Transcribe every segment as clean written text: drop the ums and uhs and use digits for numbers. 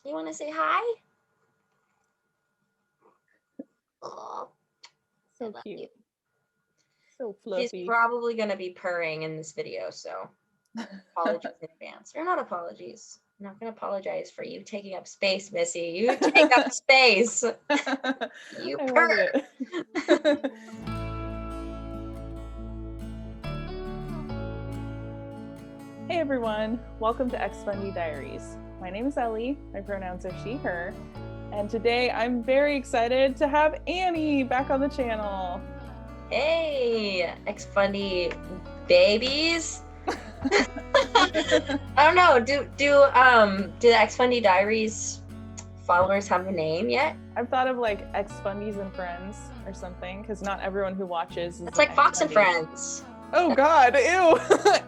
You want to say hi? Oh, So cute. So fluffy. She's probably going to be purring in this video, so apologies in advance. Or not apologies. I'm not going to apologize for you taking up space, Missy. You take up space. You I purr. love it. Hey everyone, welcome to Ex-Fundie Diaries. My name is Ellie, my pronouns are she, her, and today I'm very excited to have Annie back on the channel. Hey, Ex-Fundie babies. I don't know. Do the Ex-Fundie Diaries followers have a name yet? I've thought of like Ex-Fundies and Friends or something, because not everyone who watches is It's like Fox and Ex-Fundie. Friends. Oh God, ew,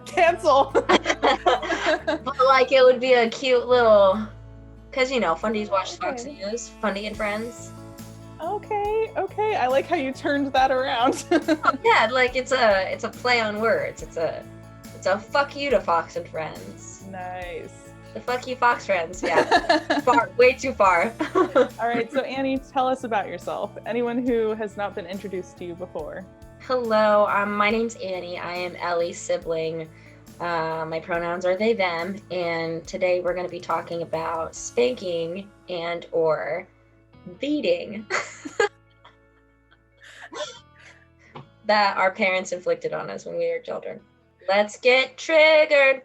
cancel. But like it would be a cute little, because you know, Fundies watch Fox Okay. News, Fundie and Friends. Okay, I like how you turned that around. Yeah, like it's a play on words. It's a fuck you to Fox and Friends. Nice. The fuck you Fox Friends, yeah. Far, way too far. All right, so Annie, tell us about yourself. Anyone who has not been introduced to you before. Hello, my name's Annie. I am Ellie's sibling. My pronouns are they, them, and today we're going to be talking about spanking and or beating that our parents inflicted on us when we were children. Let's get triggered.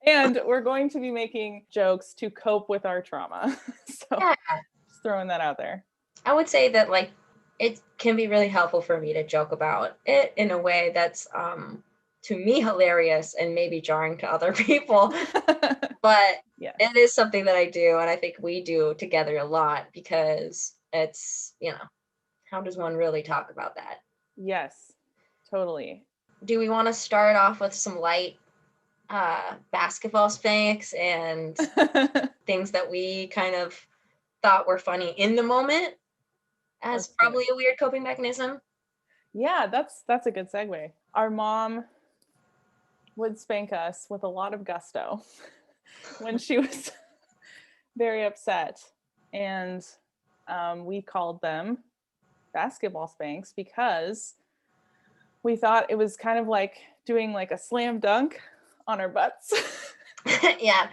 And we're going to be making jokes to cope with our trauma. So Yeah. Just throwing that out there. I would say that like it can be really helpful for me to joke about it in a way that's to me hilarious and maybe jarring to other people. But yes. It is something that I do, and I think we do together a lot because it's, you know, how does one really talk about that? Yes, totally. Do we want to start off with some light basketball spanks and things that we kind of thought were funny in the moment as probably a weird coping mechanism? Yeah, that's a good segue. Our mom would spank us with a lot of gusto when she was very upset, and we called them basketball spanks because we thought it was kind of like doing like a slam dunk on our butts. Yeah.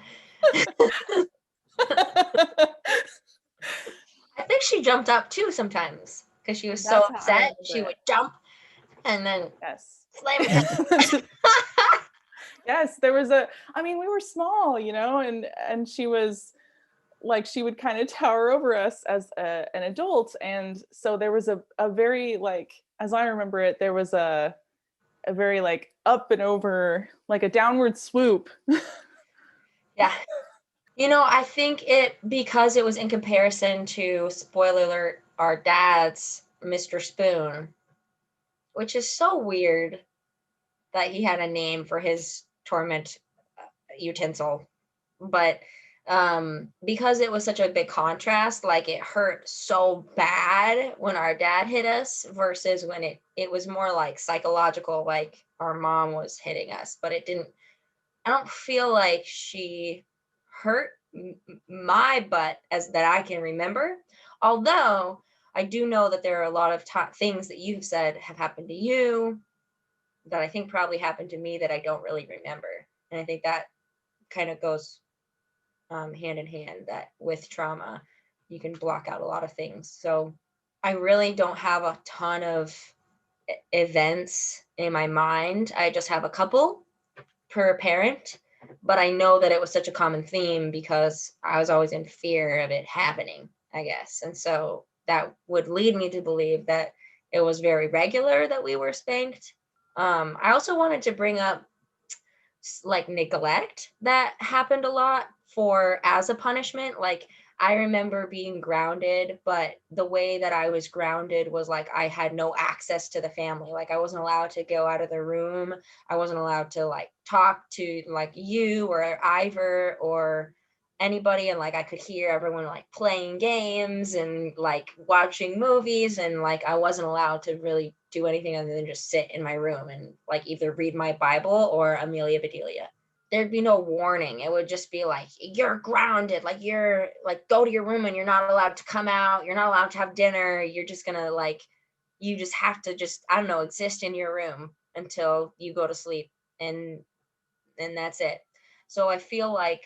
I think she jumped up too sometimes because she was so upset. She would jump and then slam it. Yes, there was we were small, you know, and she was like, she would kind of tower over us as an adult. And so there was a very, like, as I remember it, there was a very like up and over, like a downward swoop. Yeah. You know, I think because it was in comparison to, spoiler alert, our dad's Mr. Spoon, which is so weird that he had a name for his torment utensil. But because it was such a big contrast, like it hurt so bad when our dad hit us versus when it was more like psychological, like our mom was hitting us. But I don't feel like she hurt my butt as that I can remember. Although I do know that there are a lot of things that you've said have happened to you that I think probably happened to me that I don't really remember. And I think that kind of goes hand in hand, that with trauma, you can block out a lot of things. So I really don't have a ton of events in my mind. I just have a couple per parent, but I know that it was such a common theme because I was always in fear of it happening, I guess. And so that would lead me to believe that it was very regular that we were spanked. I also wanted to bring up like neglect that happened a lot as a punishment. Like I remember being grounded, but the way that I was grounded was like I had no access to the family. Like I wasn't allowed to go out of the room. I wasn't allowed to like talk to like you or Ivor or anybody, and like I could hear everyone like playing games and like watching movies, and like I wasn't allowed to really do anything other than just sit in my room and like either read my Bible or Amelia Bedelia. there'd be no warning. It would just be like, you're grounded, like you're like, go to your room and you're not allowed to come out. You're not allowed to have dinner. You're just gonna like, you just have to just, I don't know, exist in your room until you go to sleep, and that's it. So I feel like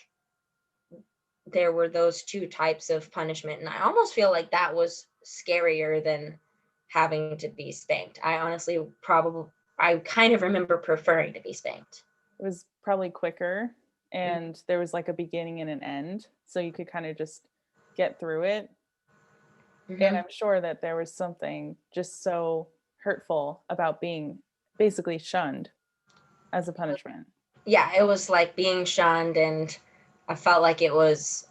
there were those two types of punishment, and I almost feel like that was scarier than having to be spanked. I honestly I kind of remember preferring to be spanked. It was probably quicker, and there was like a beginning and an end, so you could kind of just get through it. Mm-hmm. And I'm sure that there was something just so hurtful about being basically shunned as a punishment. Yeah, it was like being shunned, and I felt like it was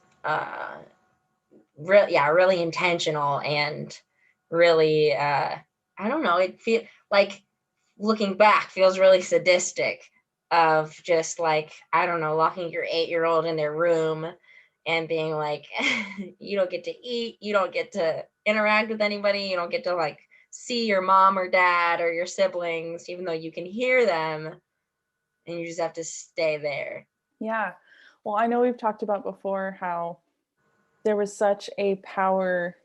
really intentional, and really I don't know, it feel like, looking back, feels really sadistic, of just like, I don't know, locking your 8-year-old in their room and being like, you don't get to eat, you don't get to interact with anybody, you don't get to like see your mom or dad or your siblings, even though you can hear them, and you just have to stay there. Yeah. Well, I know we've talked about before how there was such a power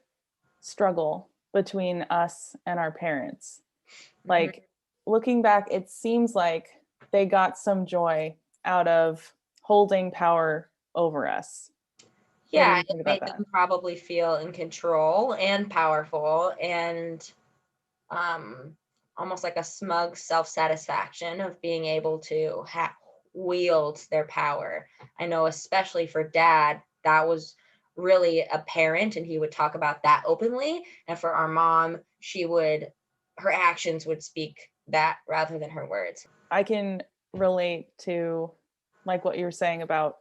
struggle between us and our parents. Like, looking back, it seems like they got some joy out of holding power over us. Yeah, it made them probably feel in control and powerful, and almost like a smug self-satisfaction of being able to wield their power. I know, especially for Dad, that was really apparent, and he would talk about that openly. And for our mom, her actions would speak that rather than her words. I can relate to like what you were saying about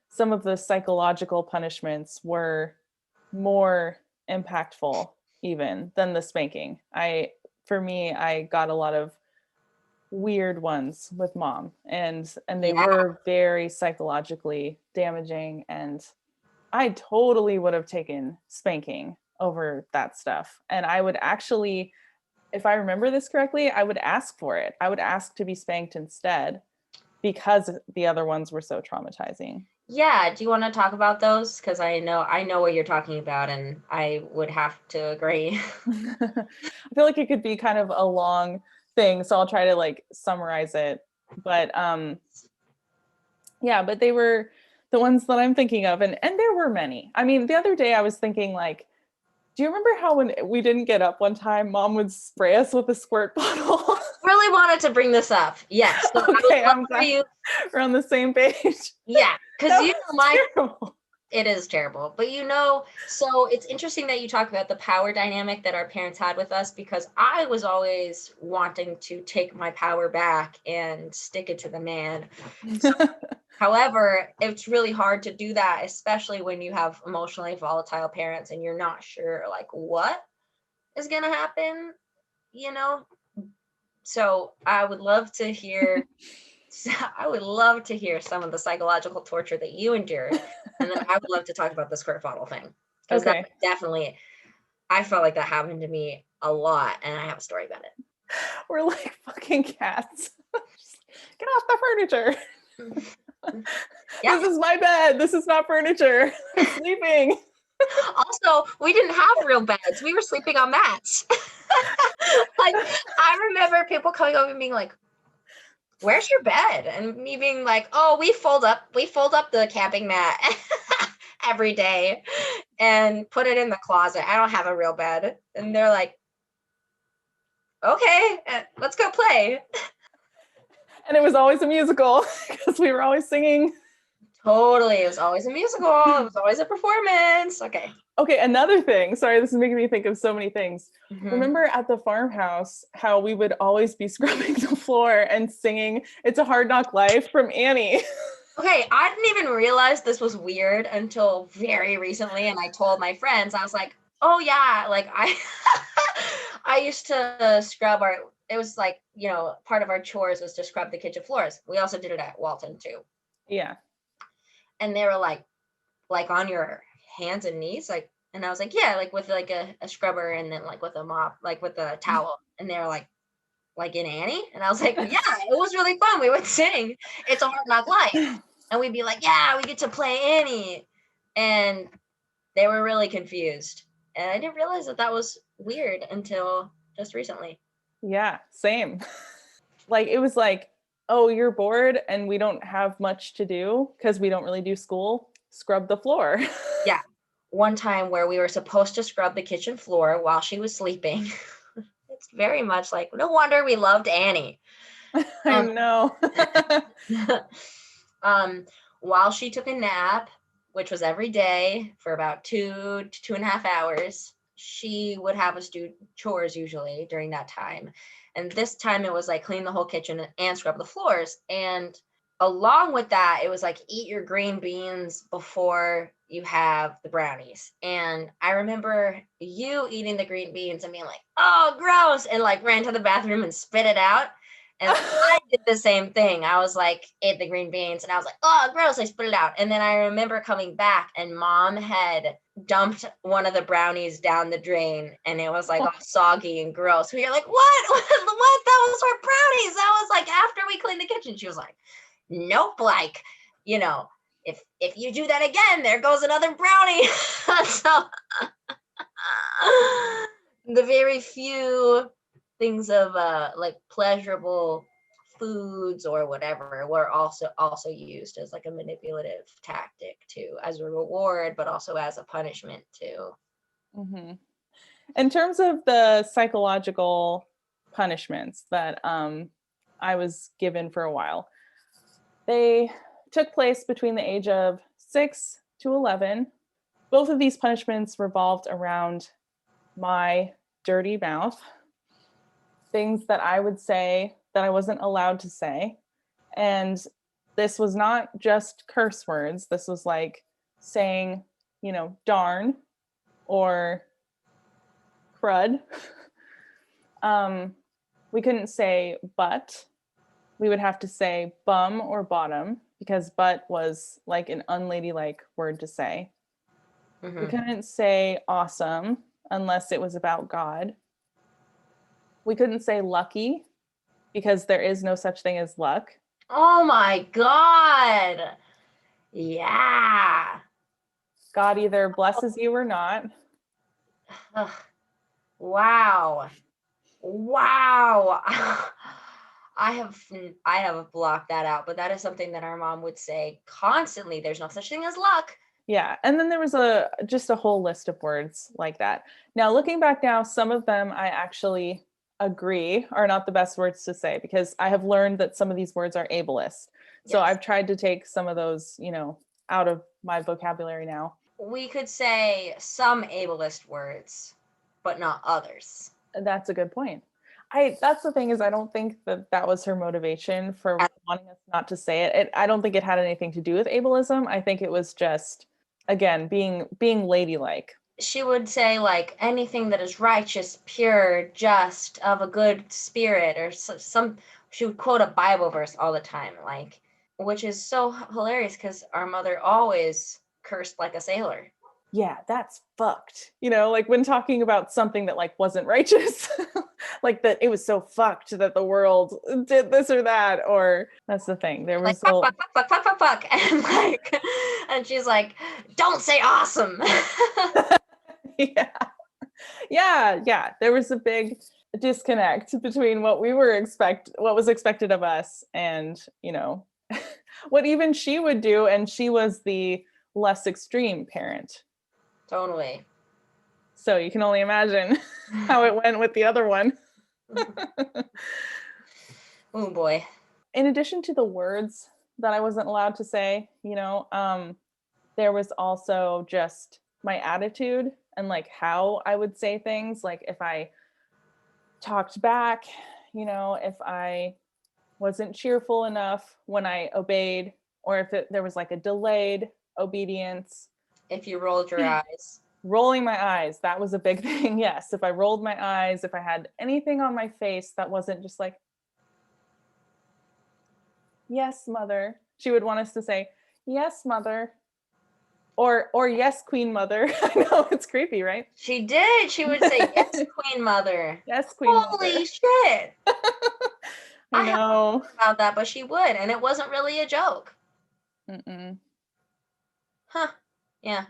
some of the psychological punishments were more impactful even than the spanking. For me, I got a lot of weird ones with Mom, and they were very psychologically damaging, and I totally would have taken spanking over that stuff. And I would actually, if I remember this correctly, I would ask for it. I would ask to be spanked instead, because the other ones were so traumatizing. Yeah, do you want to talk about those? Because I know what you're talking about, and I would have to agree. I feel like it could be kind of a long thing, so I'll try to like summarize it. But yeah, but they were the ones that I'm thinking of, and there were many. I mean, the other day I was thinking, like, do you remember how when we didn't get up one time, Mom would spray us with a squirt bottle? Really wanted to bring this up. Yes. So okay, I'm glad we're on the same page. Yeah, because terrible. It is terrible. But so it's interesting that you talk about the power dynamic that our parents had with us, because I was always wanting to take my power back and stick it to the man. So, however, it's really hard to do that, especially when you have emotionally volatile parents and you're not sure like what is going to happen, So I would love to hear some of the psychological torture that you endured. And then I would love to talk about the squirt bottle thing. Because that definitely, I felt like that happened to me a lot, and I have a story about it. We're like fucking cats. Get off the furniture. Yeah. This is my bed. This is not furniture. I'm sleeping. Also, we didn't have real beds. We were sleeping on mats. Like, I remember people coming over and being like, where's your bed? And me being like, oh, we fold up the camping mat every day and put it in the closet. I don't have a real bed. And they're like, okay, let's go play. And it was always a musical because we were always singing. Totally. It was always a musical. It was always a performance. Okay, another thing. Sorry, this is making me think of so many things. Mm-hmm. Remember at the farmhouse how we would always be scrubbing the floor and singing It's a Hard Knock Life from Annie. Okay, I didn't even realize this was weird until very recently, and I told my friends. I was like, oh yeah, like I used to scrub it was like, part of our chores was to scrub the kitchen floors. We also did it at Walton too. Yeah. And they were like on your hands and knees, like, and I was like, yeah, like with like a scrubber, and then like with a mop, like with a towel. And they were like in Annie, and I was like, yeah, it was really fun. We would sing It's a Hard Knock Life. And we'd be like, yeah, we get to play Annie. And they were really confused. And I didn't realize that was weird until just recently. Yeah, same. Like, it was like, oh, you're bored and we don't have much to do because we don't really do school. Scrub the floor. Yeah. One time where we were supposed to scrub the kitchen floor while she was sleeping. It's very much like, no wonder we loved Annie. I know. While she took a nap, which was every day for about 2 to 2.5 hours, she would have us do chores usually during that time. And this time it was like clean the whole kitchen and scrub the floors. And along with that, it was like eat your green beans before you have the brownies. And I remember you eating the green beans and being like, oh, gross, and like ran to the bathroom and spit it out. And I did the same thing. I was like, ate the green beans and I was like, oh, gross, I spit it out. And then I remember coming back and mom had dumped one of the brownies down the drain and it was like all soggy and gross. We were like, what? What? That was our brownies. That was like after we cleaned the kitchen. She was like, nope, like, you know, if you do that again, there goes another brownie. So the very few things of like pleasurable foods or whatever were also used as like a manipulative tactic too, as a reward, but also as a punishment too. Mm-hmm. In terms of the psychological punishments that I was given for a while, they took place between the age of 6 to 11. Both of these punishments revolved around my dirty mouth, things that I would say that I wasn't allowed to say. And this was not just curse words. This was like saying, you know, darn or crud. We couldn't say but. We would have to say bum or bottom because but was like an unladylike word to say. Mm-hmm. We couldn't say awesome unless it was about God. We couldn't say lucky because there is no such thing as luck. Oh my God. Yeah. God either blesses you or not. Ugh. Wow. I have blocked that out, but that is something that our mom would say constantly. There's no such thing as luck. Yeah. And then there was just a whole list of words like that. Now, looking back now, some of them I actually agree are not the best words to say because I have learned that some of these words are ableist. So Yes. I've tried to take some of those, you know, out of my vocabulary now. We could say some ableist words, but not others. That's a good point. That's the thing is I don't think that was her motivation for wanting us not to say it. I don't think it had anything to do with ableism. I think it was just, again, being ladylike. She would say like anything that is righteous, pure, just, of a good spirit, or some. She would quote a Bible verse all the time, like, which is so hilarious because our mother always cursed like a sailor. Yeah, that's fucked. You know, like when talking about something that like wasn't righteous, like that it was so fucked that the world did this or that, or that's the thing. There was like, fuck, and like, and she's like, don't say awesome. yeah. There was a big disconnect between what was expected of us, and you know, what even she would do, and she was the less extreme parent. Totally. So you can only imagine how it went with the other one. Oh boy. In addition to the words that I wasn't allowed to say, you know, there was also just my attitude and like how I would say things. Like if I talked back, you know, if I wasn't cheerful enough when I obeyed, or if there was like a delayed obedience. If you rolled your eyes. Rolling my eyes, that was a big thing. Yes, if I rolled my eyes, if I had anything on my face that wasn't just like, yes, mother. She would want us to say, yes, mother. Or yes, queen mother. I know, it's creepy, right? She did. She would say, yes, queen mother. Yes, queen mother. Holy shit. I know. About that, but she would, and it wasn't really a joke. Mm-mm. Huh. Yeah.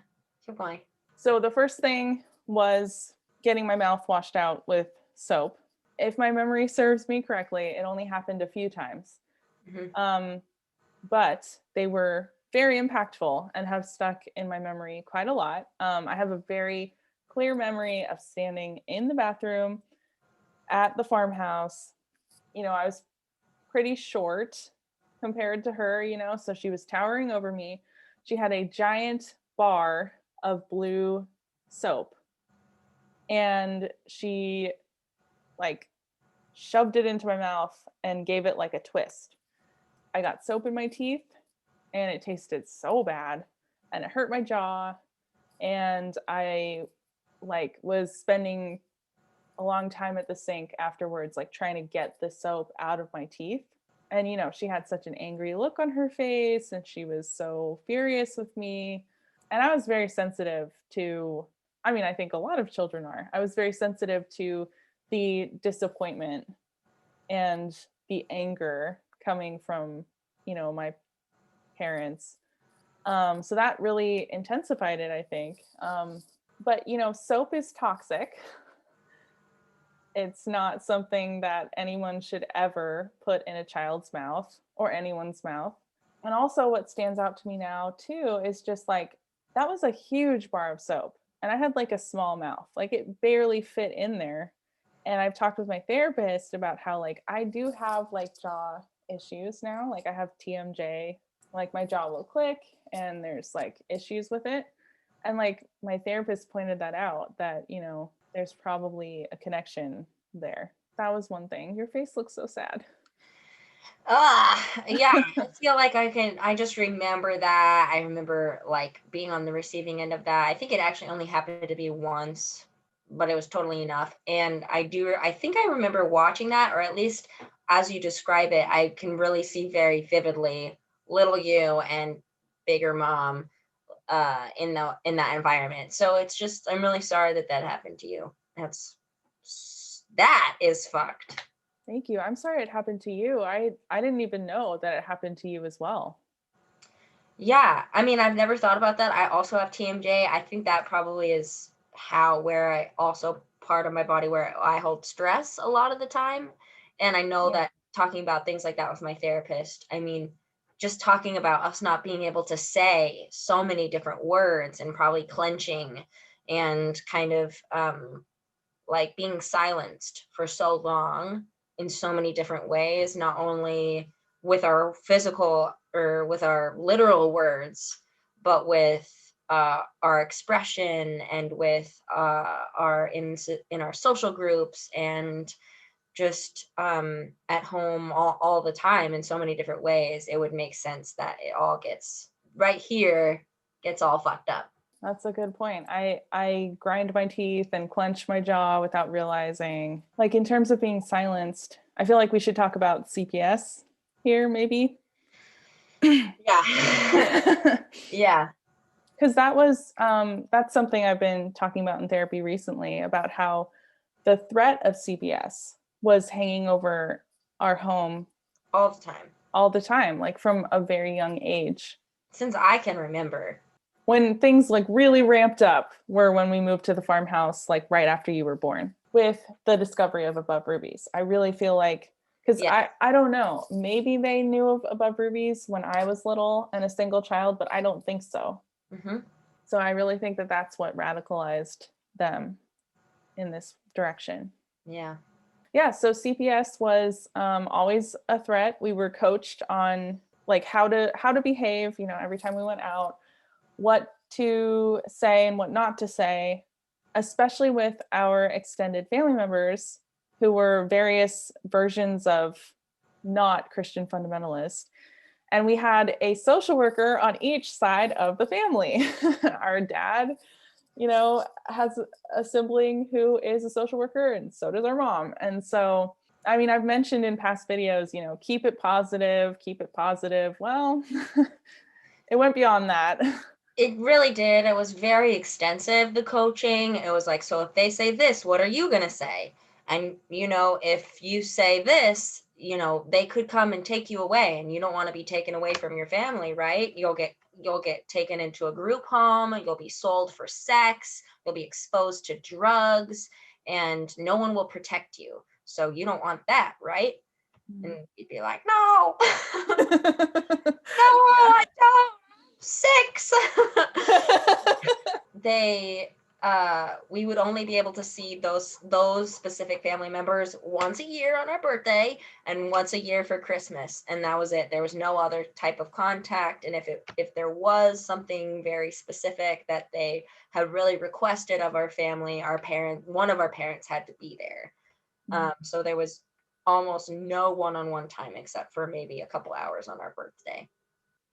Good point. So the first thing was getting my mouth washed out with soap. If my memory serves me correctly, it only happened a few times. Mm-hmm. But they were very impactful and have stuck in my memory quite a lot. I have a very clear memory of standing in the bathroom at the farmhouse. I was pretty short compared to her, so she was towering over me. She had a giant bar of blue soap, and she like shoved it into my mouth and gave it like a twist. I got soap in my teeth and it tasted so bad and it hurt my jaw, and I was spending a long time at the sink afterwards, like trying to get the soap out of my teeth. And she had such an angry look on her face and she was so furious with me. And I was very sensitive to, I think a lot of children are. I was very sensitive to the disappointment and the anger coming from, my parents. So that really intensified it, I think. But soap is toxic. It's not something that anyone should ever put in a child's mouth or anyone's mouth. And also what stands out to me now too is just like, that was a huge bar of soap and I had like a small mouth, like it barely fit in there. And I've talked with my therapist about how like I do have like jaw issues now. Like I have TMJ, like my jaw will click and there's like issues with it. And like my therapist pointed that out, that there's probably a connection there. That was one thing. Your face looks so sad. Yeah, I feel like I just remember that. I remember like being on the receiving end of that. I think it actually only happened to be once, but it was totally enough. And I think I remember watching that, or at least as you describe it, I can really see very vividly little you and bigger mom in that environment. So it's just, I'm really sorry that happened to you. That is fucked. Thank you. I'm sorry it happened to you. I didn't even know that it happened to you as well. Yeah, I mean, I've never thought about that. I also have TMJ. I think that probably is where I also part of my body where I hold stress a lot of the time. And I know that talking about things like that with my therapist, I mean, just talking about us not being able to say so many different words and probably clenching and kind of like being silenced for so long in so many different ways, not only with our physical or with our literal words, but with our expression and with our in our social groups and just at home all the time in so many different ways. It would make sense that it all gets all fucked up. That's a good point. I grind my teeth and clench my jaw without realizing. Like in terms of being silenced, I feel like we should talk about CPS here, maybe. Yeah. Yeah. Because that's something I've been talking about in therapy recently, about how the threat of CPS was hanging over our home all the time, like from a very young age. Since I can remember. When things like really ramped up were when we moved to the farmhouse, like right after you were born, with the discovery of Above Rubies. I really feel like, because I don't know, maybe they knew of Above Rubies when I was little and a single child, but I don't think so. Mm-hmm. So I really think that that's what radicalized them in this direction. Yeah. Yeah. So CPS was always a threat. We were coached on like how to behave, every time we went out, what to say and what not to say, especially with our extended family members who were various versions of not Christian fundamentalist. And we had a social worker on each side of the family. Our dad, has a sibling who is a social worker, and so does our mom. And so, I mean, I've mentioned in past videos, keep it positive. Well, it went beyond that. It really did. It was very extensive, the coaching. It was like, so if they say this, what are you going to say? And, if you say this, you know, they could come and take you away, and you don't want to be taken away from your family, right? You'll get taken into a group home, you'll be sold for sex, you'll be exposed to drugs, and no one will protect you. So you don't want that, right? And you'd be like, no, no, I don't. 6. We would only be able to see those specific family members once a year on our birthday and once a year for Christmas, and that was it. There was no other type of contact, and if there was something very specific that they had really requested of our family, one of our parents had to be there. So there was almost no one-on-one time except for maybe a couple hours on our birthday.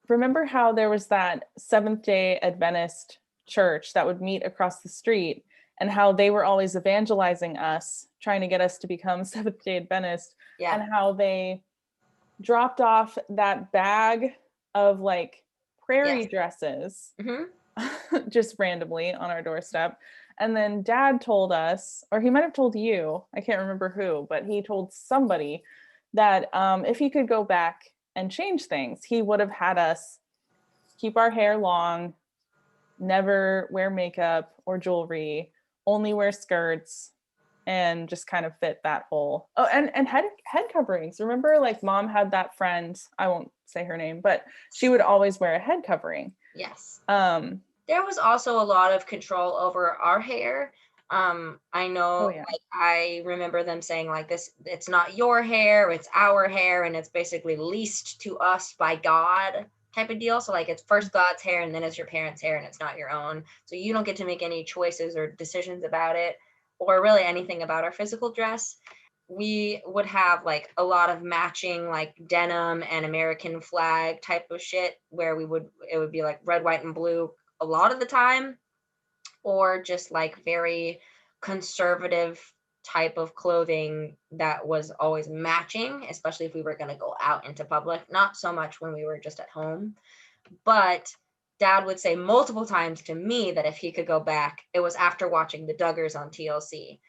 Remember how there was that Seventh-day Adventist church that would meet across the street, and how they were always evangelizing us, trying to get us to become Seventh-day Adventist, and how they dropped off that bag of like prairie dresses just randomly on our doorstep. And then Dad told us, or he might have told you, I can't remember who, but he told somebody that if he could go back and change things, he would have had us keep our hair long, never wear makeup or jewelry, only wear skirts, and just kind of fit that whole and head coverings. Remember, like, Mom had that friend, I won't say her name, but she would always wear a head covering. Yes. There was also a lot of control over our hair. I know, like, I remember them saying, like, this, it's not your hair, it's our hair, and it's basically leased to us by God type of deal. So, like, it's first God's hair, and then it's your parents' hair, and it's not your own. So you don't get to make any choices or decisions about it, or really anything about our physical dress. We would have like a lot of matching like denim and American flag type of shit, where it would be like red, white, and blue a lot of the time, or just like very conservative type of clothing that was always matching, especially if we were going to go out into public. Not so much when we were just at home, but Dad would say multiple times to me that if he could go back, it was after watching the Duggars on TLC.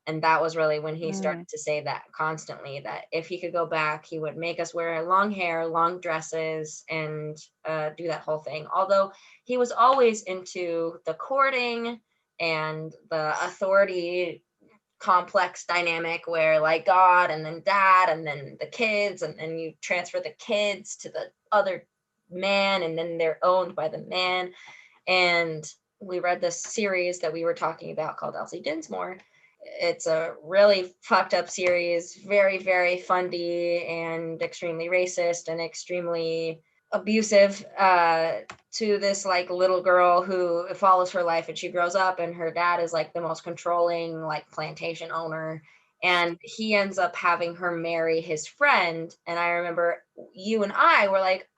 And that was really when he started to say that constantly, that if he could go back, he would make us wear long hair, long dresses, and do that whole thing. Although he was always into the courting and the authority complex dynamic, where like God and then Dad and then the kids, and then you transfer the kids to the other man, and then they're owned by the man. And we read this series that we were talking about called Elsie Dinsmore. It's a really fucked up series, very, very Fundie and extremely racist and extremely abusive to this like little girl who follows her life, and she grows up, and her dad is like the most controlling like plantation owner, and he ends up having her marry his friend. And I remember you and I were like,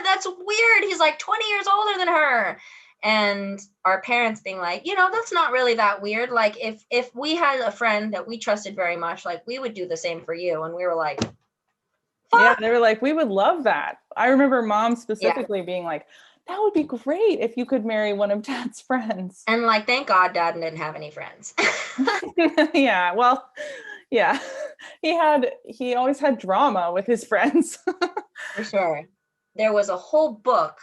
that's weird, he's like 20 years older than her. And our parents being like, that's not really that weird. Like, if we had a friend that we trusted very much, like, we would do the same for you. And we were like, fuck. Yeah, they were like, we would love that. I remember Mom specifically being like, that would be great if you could marry one of Dad's friends. And like, thank God Dad didn't have any friends. Yeah, well, yeah. He always had drama with his friends. For sure. There was a whole book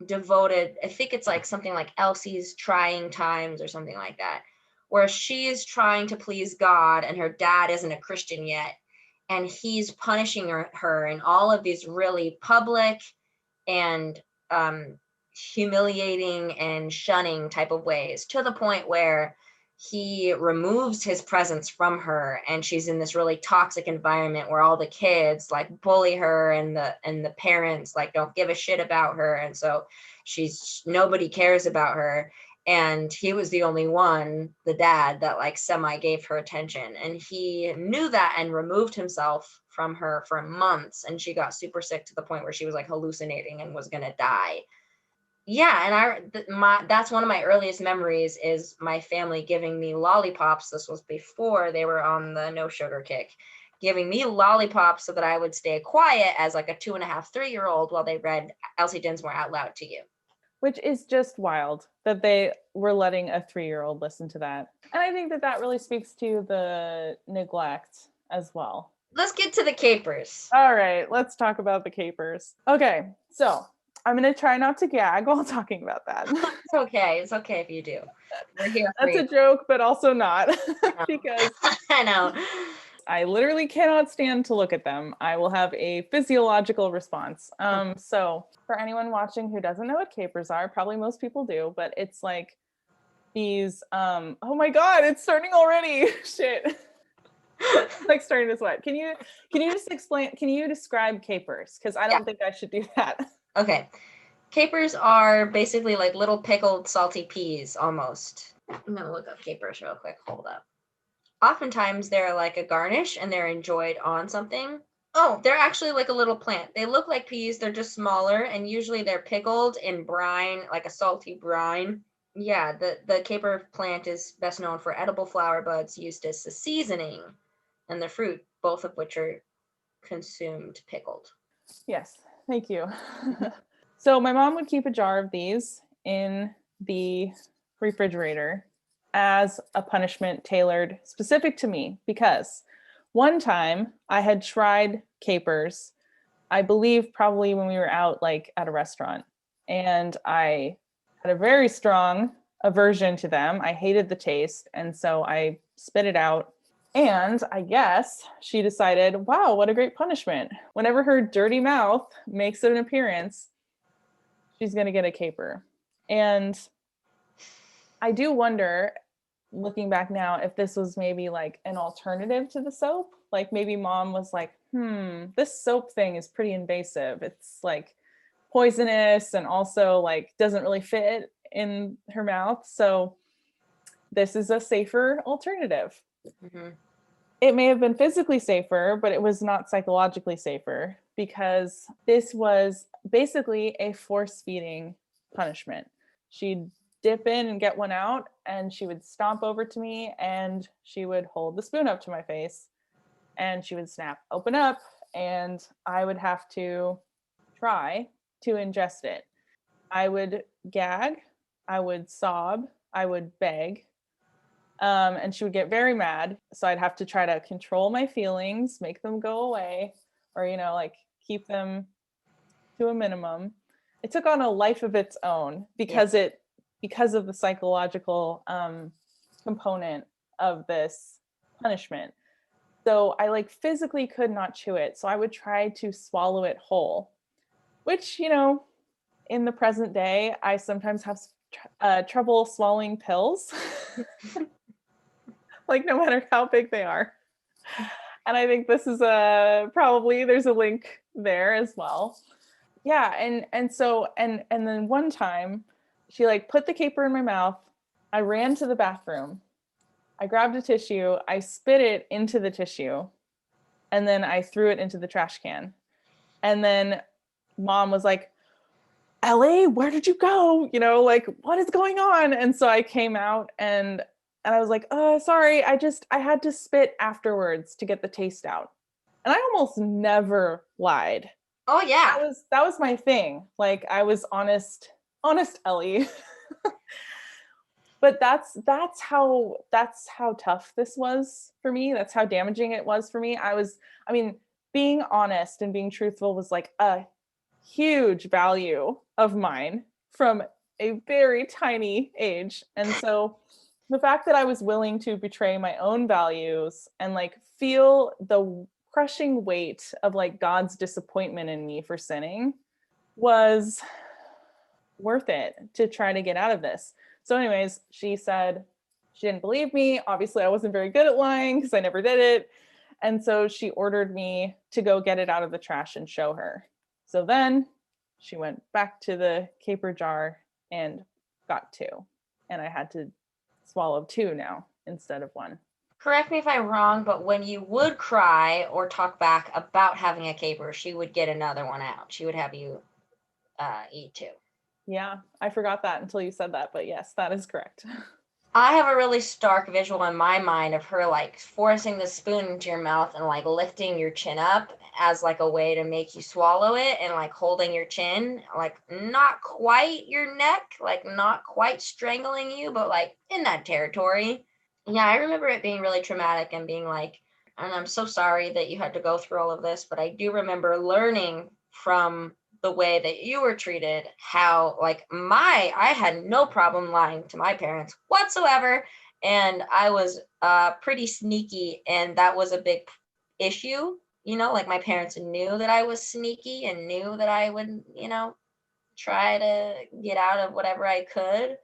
devoted, I think it's like something like Elsie's Trying Times or something like that, where she's trying to please God and her dad isn't a Christian yet, and he's punishing her in all of these really public and humiliating and shunning type of ways, to the point where he removes his presence from her, and she's in this really toxic environment where all the kids like bully her, and the parents like don't give a shit about her, and so nobody cares about her. And he was the only one, the dad, that like semi gave her attention, and he knew that and removed himself from her for months, and she got super sick to the point where she was like hallucinating and was gonna die. Yeah, and that's one of my earliest memories, is my family giving me lollipops. This was before they were on the no sugar kick, giving me lollipops so that I would stay quiet as like a 2.5, 3-year-old while they read Elsie Dinsmore out loud to you. Which is just wild that they were letting a 3-year-old listen to that. And I think that really speaks to the neglect as well. let's get to the capers. All right, let's talk about the capers. Okay, so I'm going to try not to gag while talking about that. It's okay. It's okay if you do. We're here for That's you. a joke, but also not, because I know. I literally cannot stand to look at them. I will have a physiological response. So for anyone watching who doesn't know what capers are, probably most people do, but it's like these, oh my God, it's starting already. Shit. Like starting to sweat. Can you just explain, can you describe capers? Because I don't think I should do that. Okay. Capers are basically like little pickled salty peas almost. I'm gonna look up capers real quick. Hold up. Oftentimes they're like a garnish and they're enjoyed on something. Oh, they're actually like a little plant. They look like peas, they're just smaller, and usually they're pickled in brine, like a salty brine. Yeah, the caper plant is best known for edible flower buds used as a seasoning, and the fruit, both of which are consumed pickled. Yes, thank you. So my mom would keep a jar of these in the refrigerator as a punishment tailored specific to me, because one time I had tried capers, I believe probably when we were out like at a restaurant, and I had a very strong aversion to them. I hated the taste, and so I spit it out. And I guess she decided, wow, what a great punishment. Whenever her dirty mouth makes an appearance, she's going to get a caper. And I do wonder, looking back now, if this was maybe like an alternative to the soap. Like maybe mom was like, this soap thing is pretty invasive. It's like poisonous and also like doesn't really fit in her mouth. So this is a safer alternative. Mm-hmm. It may have been physically safer, but it was not psychologically safer, because this was basically a force feeding punishment. She'd dip in and get one out, and she would stomp over to me, and she would hold the spoon up to my face, and she would snap open up, and I would have to try to ingest it. I would gag, I would sob, I would beg, and she would get very mad. So I'd have to try to control my feelings, make them go away, or, like keep them to a minimum. It took on a life of its own because of the psychological component of this punishment. So I like physically could not chew it. So I would try to swallow it whole, which, in the present day, I sometimes have trouble swallowing pills. Like no matter how big they are. And I think this is probably there's a link there as well. Yeah, and so then one time she like put the caper in my mouth. I ran to the bathroom. I grabbed a tissue, I spit it into the tissue, and then I threw it into the trash can. And then mom was like, Ellie, where did you go? Like, what is going on? And so I came out and I was like, oh, sorry. I had to spit afterwards to get the taste out. And I almost never lied. Oh yeah. That was my thing. Like I was honest Ellie. But that's how tough this was for me. That's how damaging it was for me. Being honest and being truthful was like a huge value of mine from a very tiny age. And so the fact that I was willing to betray my own values and like feel the crushing weight of like God's disappointment in me for sinning was worth it to try to get out of this. So anyways, she said she didn't believe me. Obviously, I wasn't very good at lying because I never did it. And so she ordered me to go get it out of the trash and show her. So then she went back to the caper jar and got 2. And I had to swallow 2 now instead of 1. Correct me if I'm wrong, but when you would cry or talk back about having a caper, she would get another one out. She would have you eat 2. Yeah, I forgot that until you said that, but yes, that is correct. I have a really stark visual in my mind of her like forcing the spoon into your mouth and like lifting your chin up as like a way to make you swallow it, and like holding your chin, like not quite your neck, like not quite strangling you, but like in that territory. Yeah, I remember it being really traumatic and being like and I'm so sorry that you had to go through all of this, but I do remember learning from the way that you were treated, how like I had no problem lying to my parents whatsoever. And I was pretty sneaky, and that was a big issue. Like my parents knew that I was sneaky and knew that I would, try to get out of whatever I could.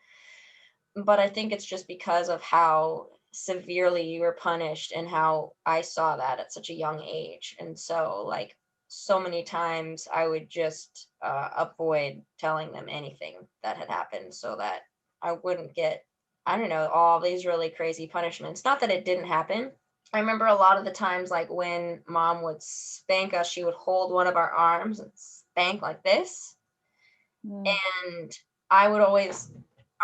But I think it's just because of how severely you were punished and how I saw that at such a young age. And so, like, so many times I would just avoid telling them anything that had happened so that I wouldn't get, I don't know, all these really crazy punishments. Not that it didn't happen. I remember a lot of the times, like when mom would spank us, she would hold one of our arms and spank like this. And I would always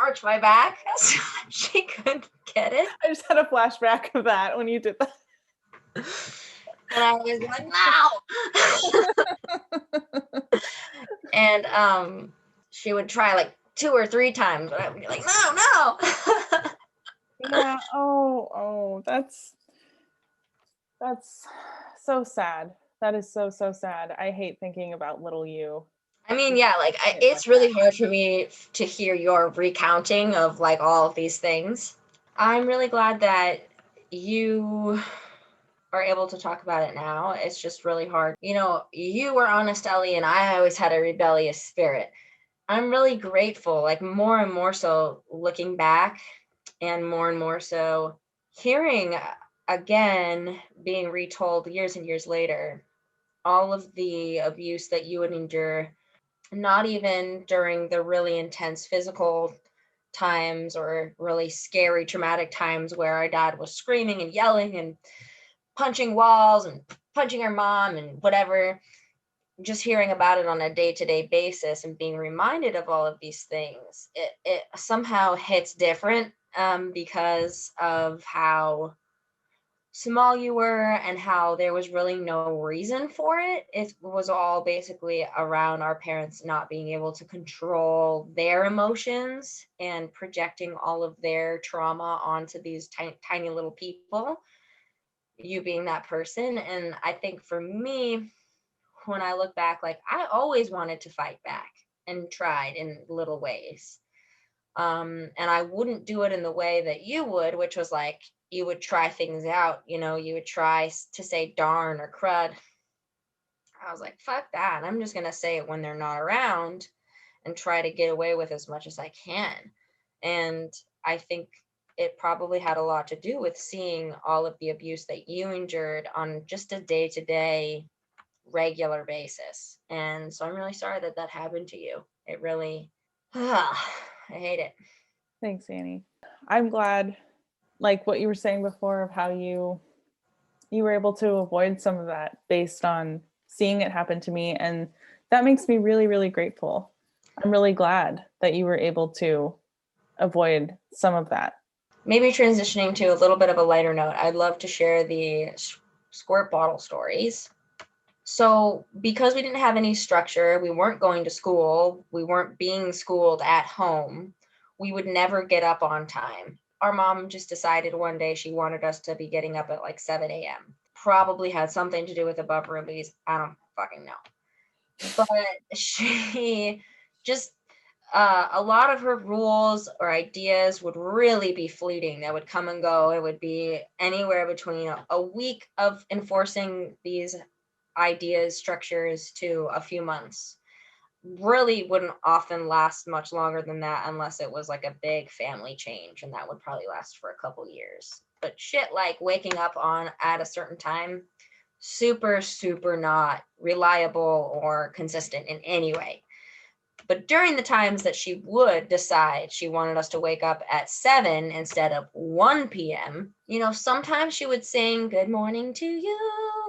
arch my back so she couldn't get it. I just had a flashback of that when you did that. And I was like, no. And she would try like 2 or 3 times, but I would be like, no. Yeah. Oh, that's so sad. That is so sad. I hate thinking about little you. I mean, yeah, like it's really hard for me to hear your recounting of like all of these things. I'm really glad that you are able to talk about it now. It's just really hard. You were honest, Ellie, and I always had a rebellious spirit. I'm really grateful, like more and more so looking back, and more so hearing again, being retold years and years later, all of the abuse that you would endure, not even during the really intense physical times or really scary, traumatic times where our dad was screaming and yelling and punching walls and punching our mom and whatever. Just hearing about it on a day-to-day basis and being reminded of all of these things, it somehow hits different because of how small you were and how there was really no reason for it. It was all basically around our parents not being able to control their emotions and projecting all of their trauma onto these tiny little people, you being that person. And I think for me, when I look back, like I always wanted to fight back and tried in little ways. And I wouldn't do it in the way that you would, which was like, you would try things out, you would try to say darn or crud. I was like, fuck that. I'm just going to say it when they're not around and try to get away with as much as I can. And I think it probably had a lot to do with seeing all of the abuse that you endured on just a day-to-day regular basis. And so I'm really sorry that that happened to you. It really, I hate it. Thanks, Annie. I'm glad, like what you were saying before, of how you were able to avoid some of that based on seeing it happen to me. And that makes me really, really grateful. I'm really glad that you were able to avoid some of that. Maybe transitioning to a little bit of a lighter note, I'd love to share the squirt bottle stories. So because we didn't have any structure, we weren't going to school, we weren't being schooled at home, we would never get up on time. Our mom just decided one day she wanted us to be getting up at like 7 a.m. Probably had something to do with Above Rubies. I don't fucking know. But she just, a lot of her rules or ideas would really be fleeting. That would come and go. It would be anywhere between a week of enforcing these ideas, structures, to a few months. Really wouldn't often last much longer than that unless it was like a big family change, and that would probably last for a couple years. But shit like waking up on at a certain time, super not reliable or consistent in any way. But during the times that she would decide she wanted us to wake up at 7 instead of 1 p.m., sometimes she would sing "Good morning to you,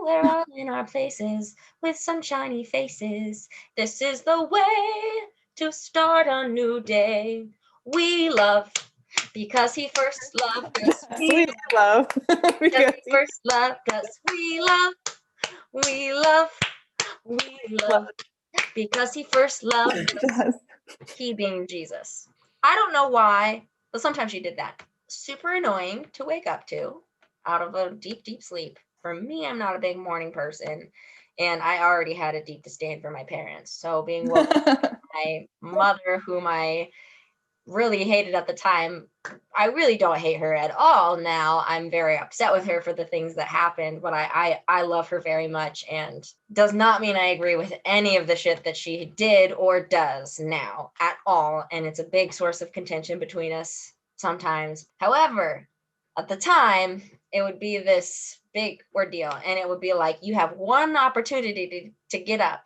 we're all in our places with sunshiny faces. This is the way to start a new day. We love because he first loved us. We love because he first loved us. We love because he first loved us. He being Jesus. I don't know why, but sometimes she did that. Super annoying to wake up to out of a deep sleep. For me, I'm not a big morning person, and I already had a deep disdain for my parents. So being woke up by my mother, whom I really hated at the time, I really don't hate her at all now. I'm very upset with her for the things that happened, but I love her very much, and does not mean I agree with any of the shit that she did or does now at all. And it's a big source of contention between us sometimes. However, at the time, it would be this big ordeal, and it would be like, you have one opportunity to get up,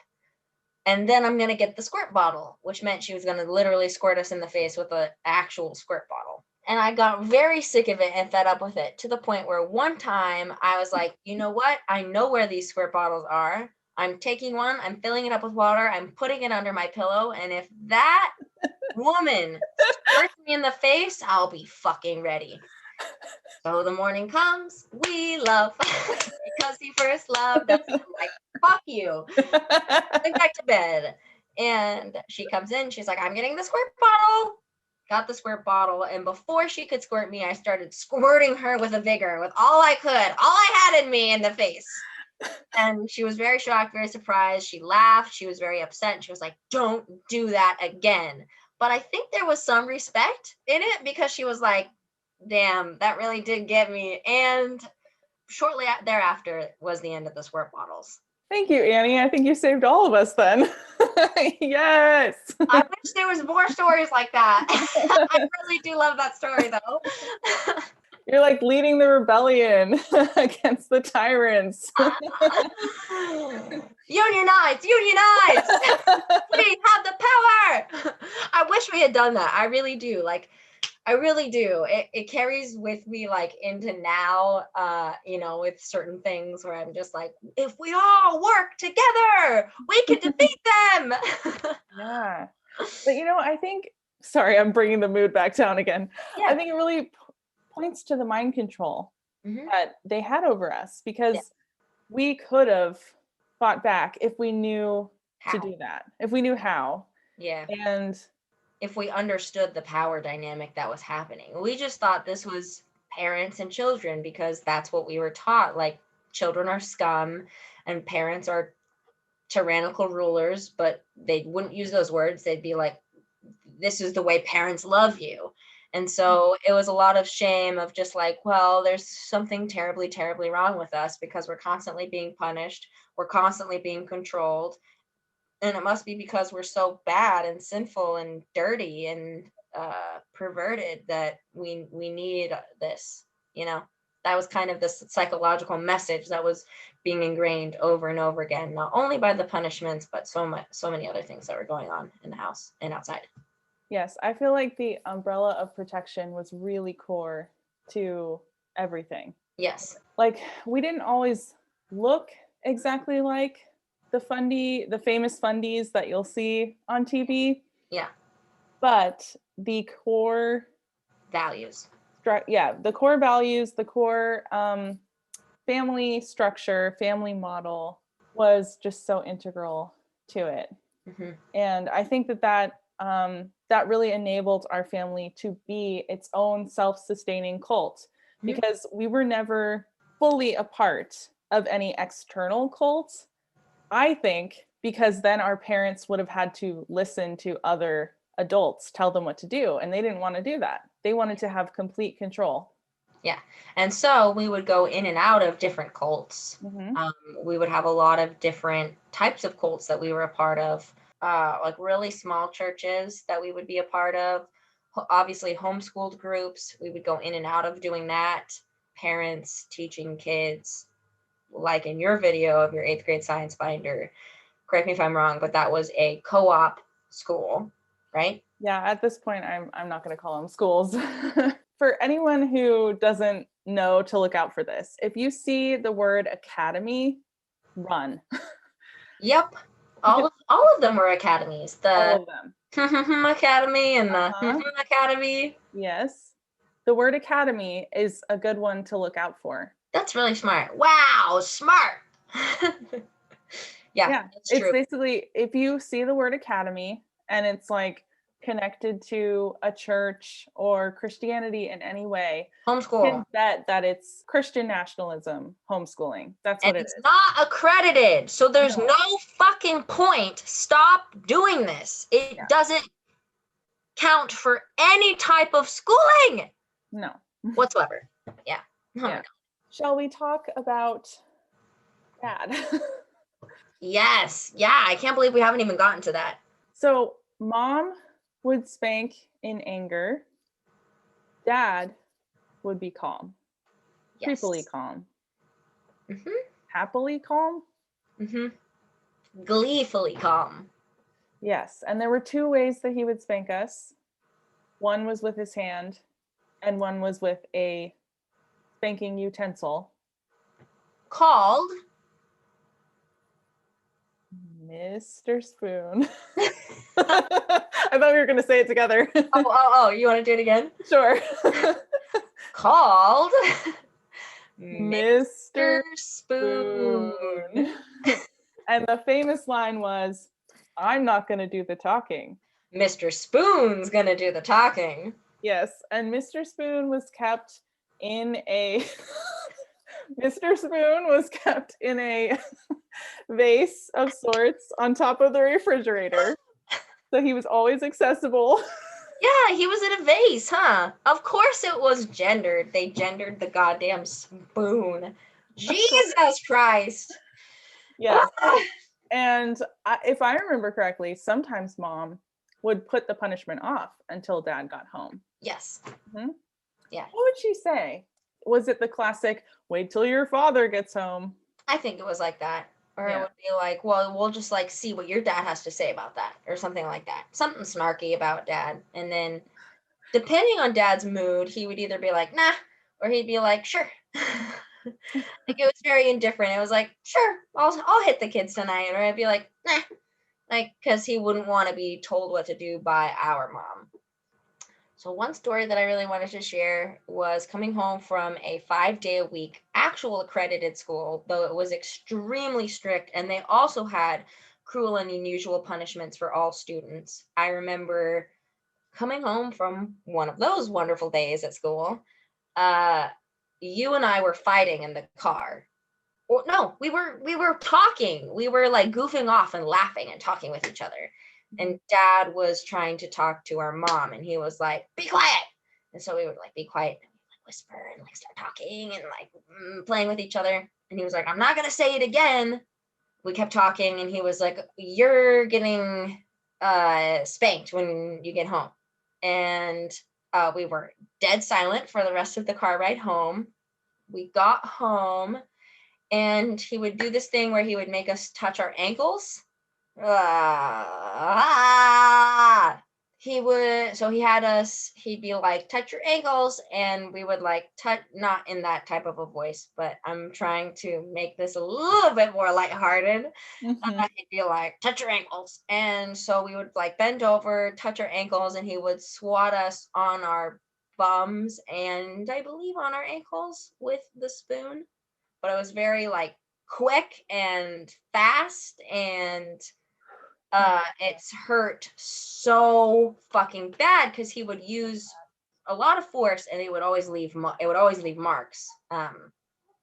and then I'm going to get the squirt bottle, which meant she was going to literally squirt us in the face with an actual squirt bottle. And I got very sick of it and fed up with it, to the point where one time I was like, you know what? I know where these squirt bottles are. I'm taking one, I'm filling it up with water, I'm putting it under my pillow. And if that woman squirts me in the face, I'll be fucking ready. So the morning comes, we love because he first loved us. I'm like, fuck you. Going back to bed. And she comes in, she's like, I'm getting the squirt bottle. Got the squirt bottle, and before she could squirt me, I started squirting her with a vigor, with all I could, all I had in me, in the face. And she was very shocked, very surprised. She laughed. She was very upset. She was like, don't do that again. But I think there was some respect in it, because she was like, damn, that really did get me. And shortly thereafter was the end of the squirt bottles. Thank you, Annie. I think you saved all of us then. Yes. I wish there was more stories like that. I really do love that story, though. You're like leading the rebellion against the tyrants. Unionize! Unionize! We have the power! I wish we had done that. I really do. Like, I really do. It carries with me, like, into now, with certain things where I'm just like, if we all work together, we can defeat them. Yeah. But, I think, sorry, I'm bringing the mood back down again. Yeah. I think it really points to the mind control that they had over us, because we could have fought back if we knew how to do that, if we knew how. Yeah. And if we understood the power dynamic that was happening. We just thought this was parents and children, because that's what we were taught. Like, children are scum and parents are tyrannical rulers, but they wouldn't use those words. They'd be like, this is the way parents love you. And so it was a lot of shame of just like, well, there's something terribly, terribly wrong with us, because we're constantly being punished. We're constantly being controlled. And it must be because we're so bad and sinful and dirty and perverted that we need this, That was kind of this psychological message that was being ingrained over and over again, not only by the punishments, but so many other things that were going on in the house and outside. Yes, I feel like the umbrella of protection was really core to everything. Yes. Like, we didn't always look exactly like the famous Fundies that you'll see on TV. Yeah. But the core values. The core values, the core family structure, family model was just so integral to it. Mm-hmm. And I think that really enabled our family to be its own self-sustaining cult, because we were never fully a part of any external cult, I think, because then our parents would have had to listen to other adults tell them what to do, and they didn't want to do that. They wanted to have complete control. Yeah. And so we would go in and out of different cults. We would have a lot of different types of cults that we were a part of. Like really small churches that we would be a part of. Obviously, homeschooled groups, we would go in and out of doing that. Parents teaching kids, like in your video of your 8th grade science binder, correct me if I'm wrong, but that was a co-op school, right? Yeah, at this point, I'm not going to call them schools. For anyone who doesn't know to look out for this, if you see the word academy, run. Yep. All of them were academies. All of them. Academy and the academy. Yes. The word academy is a good one to look out for. That's really smart. Wow, smart. Yeah, it's true. Basically, if you see the word academy and it's like connected to a church or Christianity in any way Homeschool. can bet that it's Christian nationalism homeschooling. That's what And it it's is. not accredited. So there's No. no fucking point. Stop doing this. It doesn't count for any type of schooling No. whatsoever. Yeah. Oh my Yeah. God. Shall we talk about dad? Yes. Yeah. I can't believe we haven't even gotten to that. So mom would spank in anger. Dad would be calm. Yes. Creepily calm. Mm-hmm. Happily calm? Mm-hmm. Gleefully calm. Yes. And there were two ways that he would spank us. One was with his hand, and one was with a spanking utensil. Called Mr. Spoon. I thought we were going to say it together. Oh, you want to do it again? Sure. Called Mr. Spoon. And the famous line was, I'm not going to do the talking. Mr. Spoon's going to do the talking. Yes. And Mr. Spoon was kept in a Mr. Spoon was kept in a vase of sorts on top of the refrigerator. So he was always accessible. Yeah, he was in a vase, huh? Of course it was gendered. They gendered the goddamn spoon. Jesus Christ. Yes. And if I remember correctly, sometimes mom would put the punishment off until dad got home. Yes. Mm-hmm. Yeah. What would she say? Was it the classic, wait till your father gets home? I think it was like that. Or Yeah. it would be like, well, we'll just like see what your dad has to say about that. Or something like that. Something snarky about dad. And then depending on dad's mood, he would either be like, nah, or he'd be like, sure. Like it was very indifferent. It was like, sure, I'll hit the kids tonight. Or I'd be like, nah. Like, because he wouldn't want to be told what to do by our mom. So one story that I really wanted to share was coming home from a 5-day-a-week actual accredited school, though it was extremely strict, and they also had cruel and unusual punishments for all students. I remember coming home from one of those wonderful days at school. You and I were fighting in the car. Well, no, we were talking. We were like goofing off and laughing and talking with each other. And dad was trying to talk to our mom, and he was like, be quiet. And so we would like be quiet and like whisper and like start talking and like playing with each other. And he was like, I'm not gonna say it again. We kept talking, and he was like, you're getting spanked when you get home. And we were dead silent for the rest of the car ride home. We got home, and he would do this thing where he would make us touch our ankles. He'd be like, touch your ankles, and we would like touch, not in that type of a voice, but I'm trying to make this a little bit more lighthearted. He'd be like, touch your ankles. And so we would like bend over, touch our ankles, and he would swat us on our bums and I believe on our ankles with the spoon. But it was very like quick and fast, and it's hurt so fucking bad because he would use a lot of force, and it would always leave marks.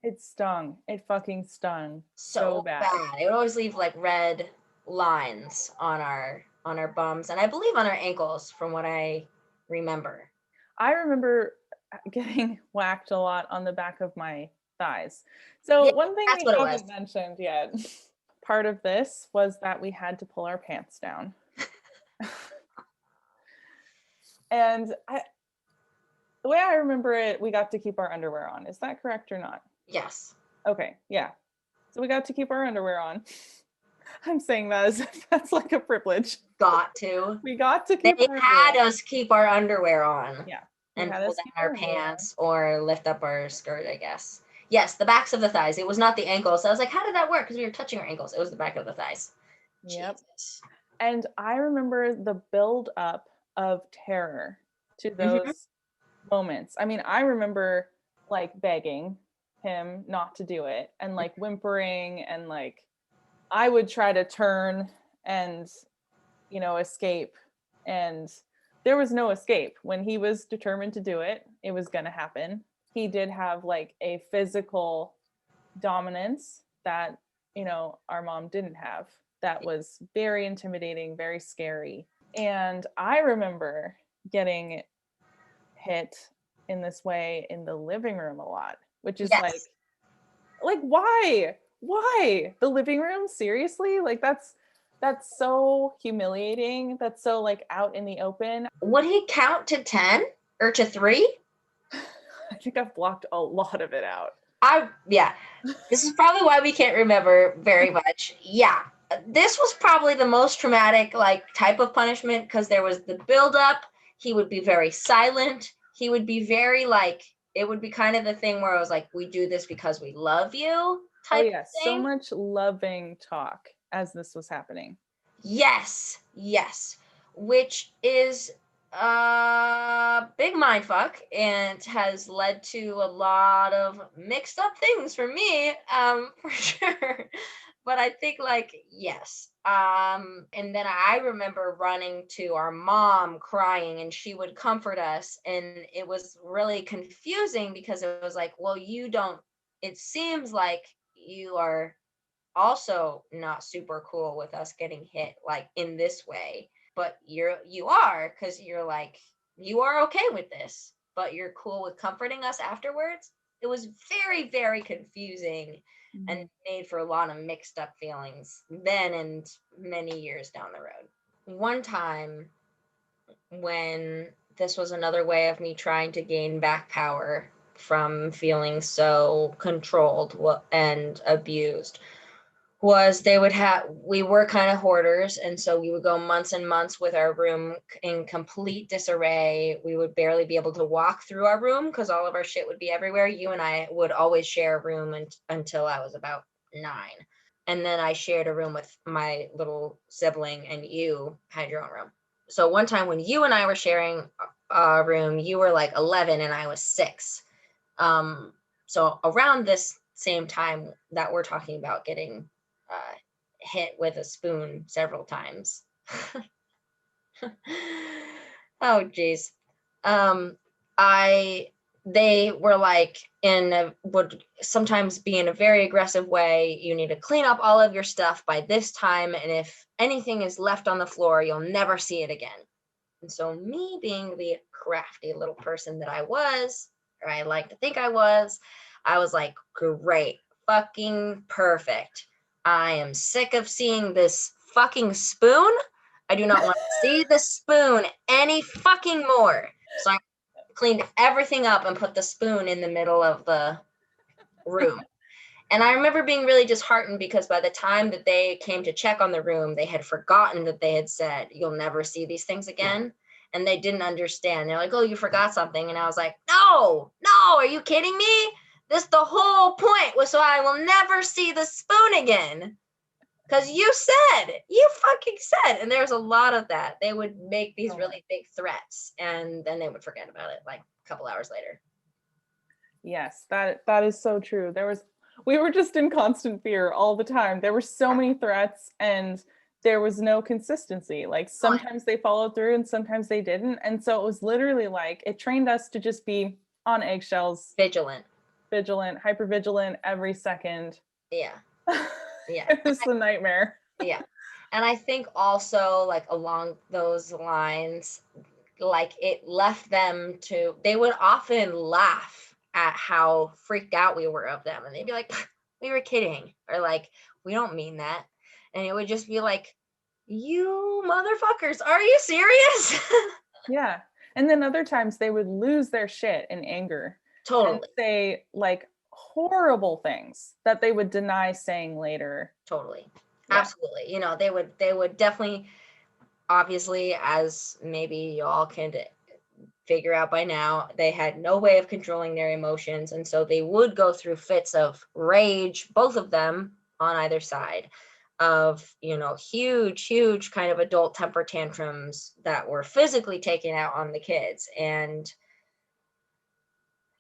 It stung. It fucking stung So bad. It would always leave like red lines on our bums, and I believe on our ankles, from what I remember. I remember getting whacked a lot on the back of my thighs. So Yeah, one thing that's we what it haven't was. mentioned yet, part of this was that we had to pull our pants down. And the way I remember it, we got to keep our underwear on. Is that correct or not? Yes. Okay, yeah. So we got to keep our underwear on. I'm saying that as if that's like a privilege. Got to. We got to keep They had us keep our underwear on. Yeah. And pull down our pants or lift up our skirt, I guess. Yes, the backs of the thighs. It was not the ankles. I was like, how did that work? Because we were touching our ankles. It was the back of the thighs. Yep. Jesus. And I remember the build up of terror to those moments. I mean, I remember like begging him not to do it and like whimpering, and like I would try to turn and, you know, escape. And there was no escape. When he was determined to do it, it was going to happen. He did have like a physical dominance that, you know, our mom didn't have. That was very intimidating, very scary. And I remember getting hit in this way in the living room a lot, which is Yes. like why the living room, seriously? Like that's so humiliating. That's so like out in the open. Would he count to 10 or to 3? I think I've blocked a lot of it out. Yeah. This is probably why we can't remember very much. Yeah. This was probably the most traumatic like type of punishment because there was the buildup. He would be very silent. He would be very like, it would be kind of the thing where I was like, we do this because we love you type of So thing. much loving talk as this was happening. Yes. Which is a big mindfuck and has led to a lot of mixed up things for me, for sure. But I think like, yes. And then I remember running to our mom crying and she would comfort us. And it was really confusing because it was like, well, it seems like you are also not super cool with us getting hit like in this way, but you are, because you're like, you are okay with this, but you're cool with comforting us afterwards. It was very, very confusing and made for a lot of mixed up feelings then and many years down the road. One time when this was another way of me trying to gain back power from feeling so controlled and abused was we were kind of hoarders, and so we would go months and months with our room in complete disarray. We would barely be able to walk through our room because all of our shit would be everywhere. You and I would always share a room until I was about 9, and then I shared a room with my little sibling, and you had your own room. So one time when you and I were sharing a room, you were like 11 and I was 6. So around this same time that we're talking about getting hit with a spoon several times. Oh geez. They were like would sometimes be in a very aggressive way. You need to clean up all of your stuff by this time, and if anything is left on the floor, you'll never see it again. And so me being the crafty little person that I was, or I like to think I was like, great, fucking perfect. I am sick of seeing this fucking spoon. I do not want to see the spoon any fucking more. So I cleaned everything up and put the spoon in the middle of the room. And I remember being really disheartened because by the time that they came to check on the room, they had forgotten that they had said, you'll never see these things again. And they didn't understand. They're like, oh, you forgot something. And I was like, no, are you kidding me? The whole point was so I will never see the spoon again. Because you fucking said. And there's a lot of that. They would make these really big threats and then they would forget about it like a couple hours later. Yes, that is so true. We were just in constant fear all the time. There were so many threats and there was no consistency. Like sometimes they followed through and sometimes they didn't. And so it was literally like, it trained us to just be on eggshells. Vigilant, hypervigilant every second. Yeah. It was a nightmare. Yeah. And I think also like along those lines, like it left them they would often laugh at how freaked out we were of them. And they'd be like, we were kidding. Or like, we don't mean that. And it would just be like, you motherfuckers, are you serious? Yeah. And then other times they would lose their shit in anger. Totally. And say like horrible things that they would deny saying later. Totally. Yeah. Absolutely. You know, they would definitely, obviously, as maybe y'all can figure out by now, they had no way of controlling their emotions. And so they would go through fits of rage, both of them on either side of, you know, huge kind of adult temper tantrums that were physically taken out on the kids. And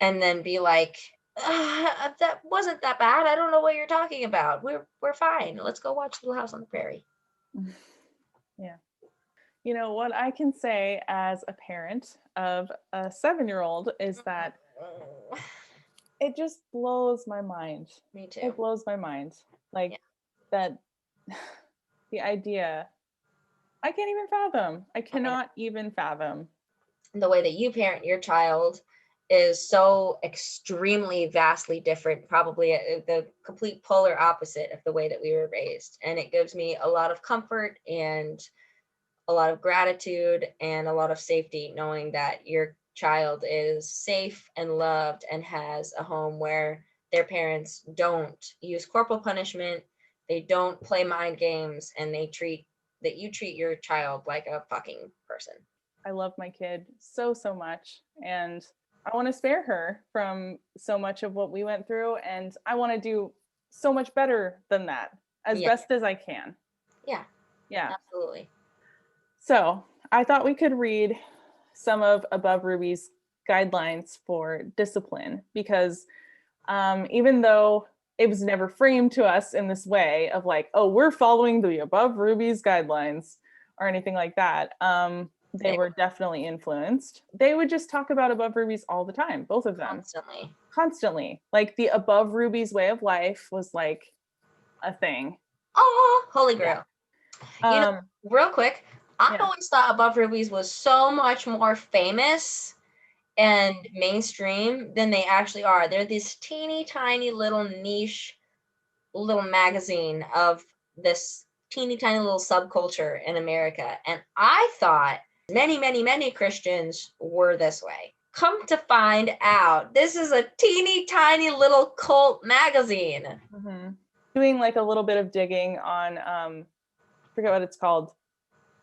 then be like, that wasn't that bad. I don't know what you're talking about. We're fine. Let's go watch Little House on the Prairie. Yeah. what I can say as a parent of a 7-year-old is that it just blows my mind. Me too. It blows my mind. Like that, the idea, I can't even fathom. I cannot even fathom. The way that you parent your child is so extremely vastly different, probably the complete polar opposite of the way that we were raised. And it gives me a lot of comfort and a lot of gratitude and a lot of safety knowing that your child is safe and loved and has a home where their parents don't use corporal punishment, they don't play mind games, and you treat your child like a fucking person. I love my kid so much, and I want to spare her from so much of what we went through, and I want to do so much better than that as best as I can. Yeah, absolutely. So I thought we could read some of Above Rubies' guidelines for discipline, because even though it was never framed to us in this way of like, oh, we're following the Above Rubies guidelines or anything like that, they were definitely influenced. They would just talk about Above Rubies all the time, both of them. Constantly. Like the Above Rubies way of life was like a thing. Oh, holy grail. Yeah. Real quick, I always thought Above Rubies was so much more famous and mainstream than they actually are. They're this teeny tiny little niche little magazine of this teeny tiny little subculture in America. And I thought many Christians were this way. Come to find out, this is a teeny tiny little cult magazine. Mm-hmm. Doing like a little bit of digging on, I forget what it's called,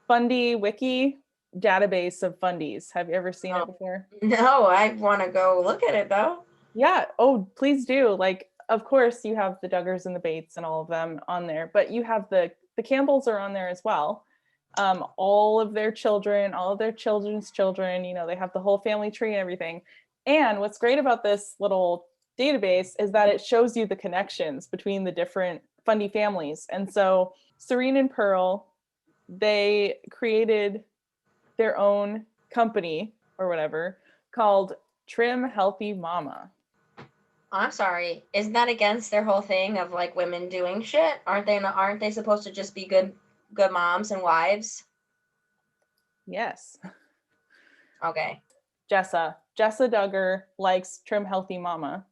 Fundie Wiki database of fundies. Have you ever seen it before? No, I want to go look at it though. Yeah. Oh, please do. Like, of course, you have the Duggars and the Bates and all of them on there, but you have the Campbells are on there as well. All of their children, all of their children's children, they have the whole family tree and everything. And what's great about this little database is that it shows you the connections between the different Fundie families. And so Serene and Pearl, they created their own company or whatever called Trim Healthy Mama. I'm sorry. Isn't that against their whole thing of like women doing shit? Aren't they supposed to just be good moms and wives? Yes. Okay. Jessa Duggar likes Trim Healthy Mama.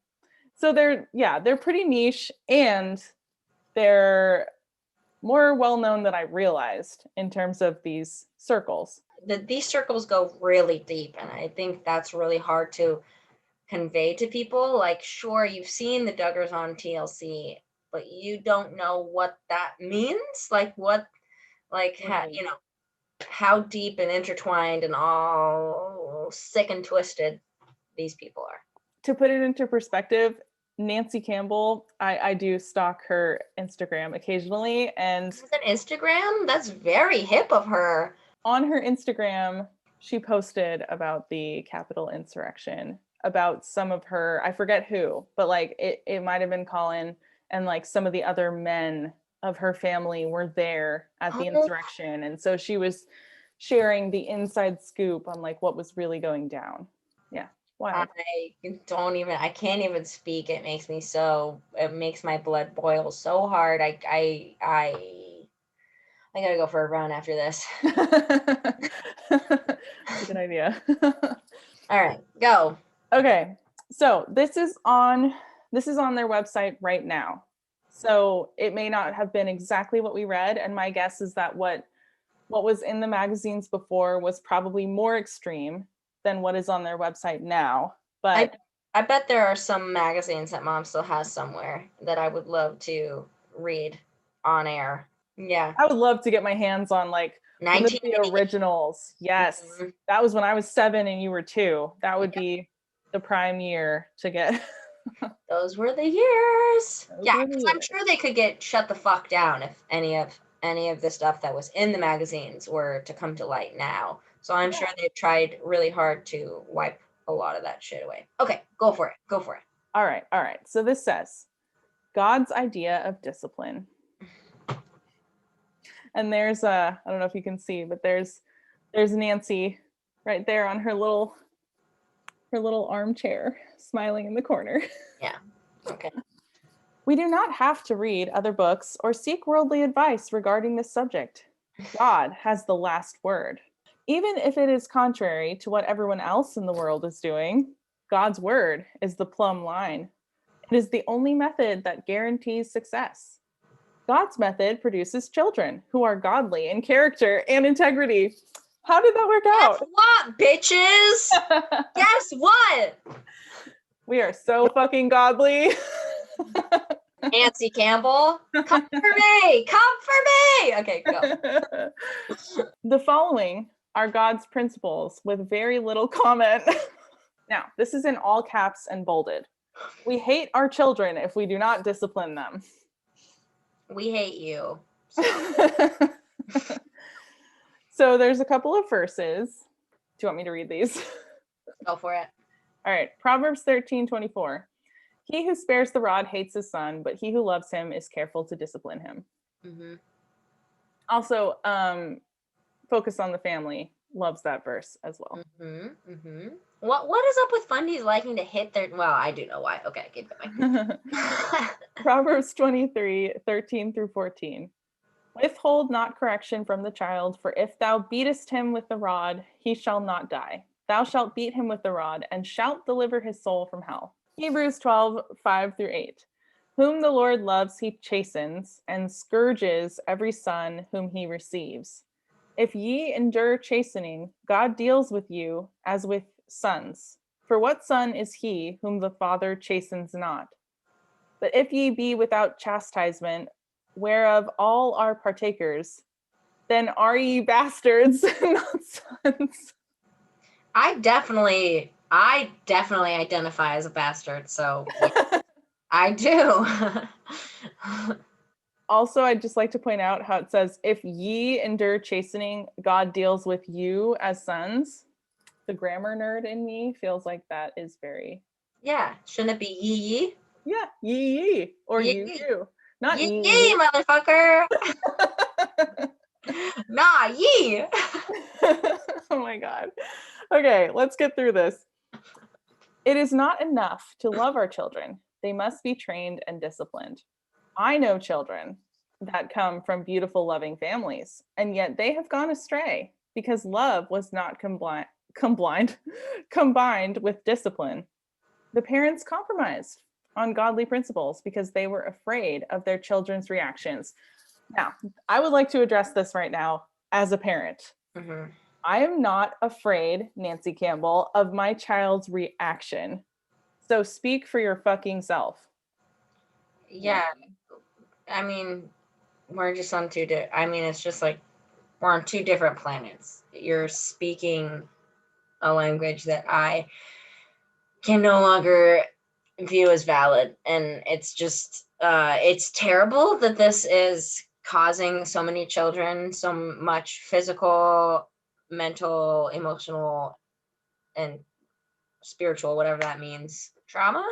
So they're pretty niche, and they're more well-known than I realized in terms of these circles. These circles go really deep, and I think that's really hard to convey to people. Like, sure, you've seen the Duggars on TLC, but you don't know what that means. Like what, like, how deep and intertwined and all sick and twisted these people are. To put it into perspective, Nancy Campbell, I do stalk her Instagram occasionally, and is it Instagram? That's very hip of her. On her Instagram, she posted about the Capitol insurrection, about some of her, I forget who, but like it might have been Colin, and like some of the other men of her family were there at the insurrection. And so she was sharing the inside scoop on like what was really going down. Yeah. Wild. I can't even speak. It makes my blood boil so hard. I gotta go for a run after this. That's a good idea. All right, go. Okay, so this is on their website right now. So it may not have been exactly what we read, and my guess is that what was in the magazines before was probably more extreme than what is on their website now. But I bet there are some magazines that Mom still has somewhere that I would love to read on air. Yeah. I would love to get my hands on like the originals. Yes. Mm-hmm. That was when I was 7 and you were 2. That would be the prime year to get. Those were the years. Because I'm sure they could get shut the fuck down if any of the stuff that was in the magazines were to come to light now. So I'm sure they've tried really hard to wipe a lot of that shit away. Okay, go for it. All right. So this says, God's idea of discipline. And there's I don't know if you can see, but there's There's Nancy right there on her little armchair, smiling in the corner. Yeah. Okay. We do not have to read other books or seek worldly advice regarding this subject. God has the last word. Even if it is contrary to what everyone else in the world is doing, God's word is the plumb line. It is the only method that guarantees success. God's method produces children who are godly in character and integrity. How did that work Guess out? what, bitches? Guess what? We are so fucking godly. Nancy Campbell, come for me! Come for me! Okay, go. The following are God's principles with very little comment. Now, this is in all caps and bolded. We hate our children if we do not discipline them. We hate you. So there's a couple of verses. Do you want me to read these? Go for it. All right. Proverbs 13:24. He who spares the rod hates his son, but he who loves him is careful to discipline him. Mm-hmm. Also, focus on the family loves that verse as well. Mm-hmm. Mm-hmm. What is up with fundies liking to hit their? Well, I do know why. Okay, keep going. Proverbs 23:13-14. Withhold not correction from the child, for if thou beatest him with the rod, he shall not die. Thou shalt beat him with the rod, and shalt deliver his soul from hell. Hebrews 12:5-8. Whom the Lord loves, he chastens, and scourges every son whom he receives. If ye endure chastening, God deals with you as with sons. For what son is he whom the Father chastens not? But if ye be without chastisement, whereof all are partakers, then are ye bastards, not sons. I definitely identify as a bastard, so yeah, I do. Also, I'd just like to point out how it says, if ye endure chastening, God deals with you as sons. The grammar nerd in me feels like that is very... Yeah, shouldn't it be yee? Yeah, ye, or Yee. you. Not Yee, motherfucker. Nah, yee. Oh my God. Okay, let's get through this. It is not enough to love our children. They must be trained and disciplined. I know children that come from beautiful, loving families, and yet they have gone astray because love was not combined with discipline. The parents compromised on godly principles because they were afraid of their children's reactions. Now, I would like to address this right now as a parent. Mm-hmm. I am not afraid, Nancy Campbell, of my child's reaction. So speak for your fucking self. Yeah, I mean, we're just on it's just like we're on two different planets. You're speaking a language that I can no longer view as valid, and it's just it's terrible that this is causing so many children so much physical, mental, emotional, and spiritual, whatever that means, trauma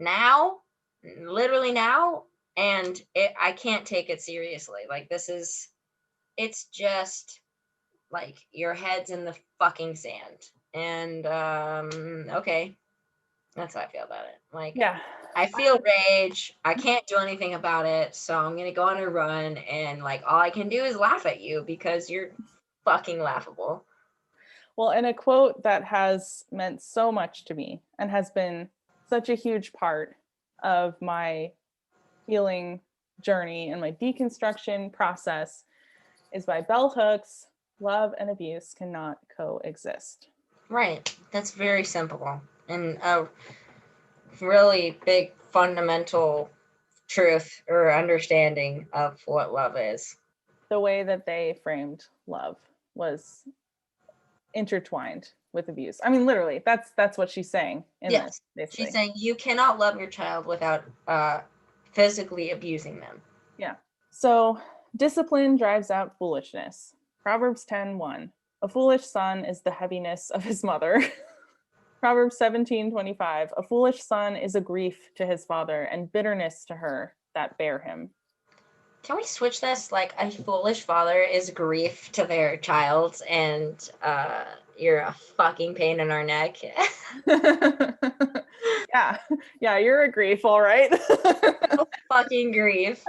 now, literally now. And I can't take it seriously. Like, it's just like your head's in the fucking sand. And okay, that's how I feel about it. Like, Yeah. I feel rage. I can't do anything about it. So I'm going to go on a run. And like, all I can do is laugh at you because you're fucking laughable. Well, and a quote that has meant so much to me and has been such a huge part of my healing journey and my deconstruction process is by Bell Hooks. Love and abuse cannot coexist. Right. That's very simple. And a really big fundamental truth or understanding of what love is. The way that they framed love was intertwined with abuse. I mean, literally, that's what she's saying in Yes. this, basically. She's saying you cannot love your child without physically abusing them. Yeah. So discipline drives out foolishness. Proverbs 10:1. A foolish son is the heaviness of his mother. Proverbs 17:25. A foolish son is a grief to his father and bitterness to her that bare him. Can we switch this? Like, a foolish father is grief to their child, and you're a fucking pain in our neck. Yeah, you're a grief, all right. Fucking grief.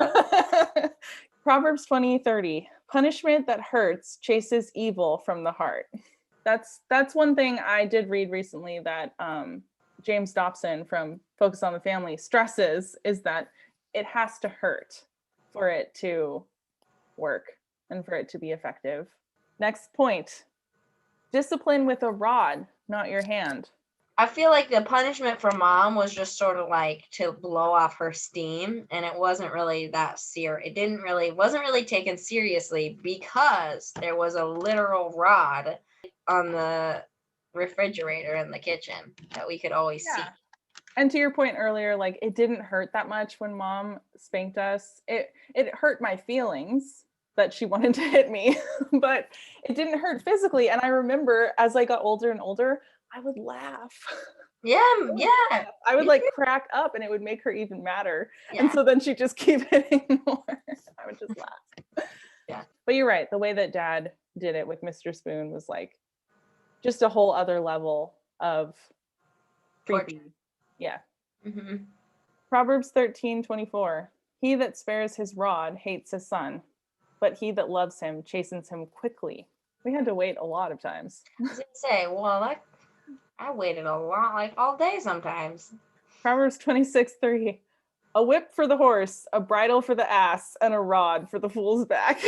Proverbs 20:30. Punishment that hurts chases evil from the heart. That's one thing I did read recently that James Dobson from Focus on the Family stresses, is that it has to hurt for it to work and for it to be effective. Next point. Discipline with a rod, not your hand. I feel like the punishment for mom was just sort of like to blow off her steam, and it wasn't really that serious. Wasn't really taken seriously because there was a literal rod on the refrigerator in the kitchen that we could always see. And to your point earlier, like, it didn't hurt that much when mom spanked us. It hurt my feelings that she wanted to hit me, but it didn't hurt physically. And I remember as I got older and older, I would laugh. Yeah. I would like crack up, and it would make her even madder. Yeah. And so then she'd just keep hitting more. I would just laugh. Yeah. But you're right. The way that Dad did it with Mr. Spoon was like just a whole other level of creepy. Yeah. Mm-hmm. Proverbs 13:24. He that spares his rod hates his son, but he that loves him chastens him quickly. We had to wait a lot of times. I was gonna say, well, I waited a lot, like all day sometimes. Proverbs 26:3. A whip for the horse, a bridle for the ass, and a rod for the fool's back.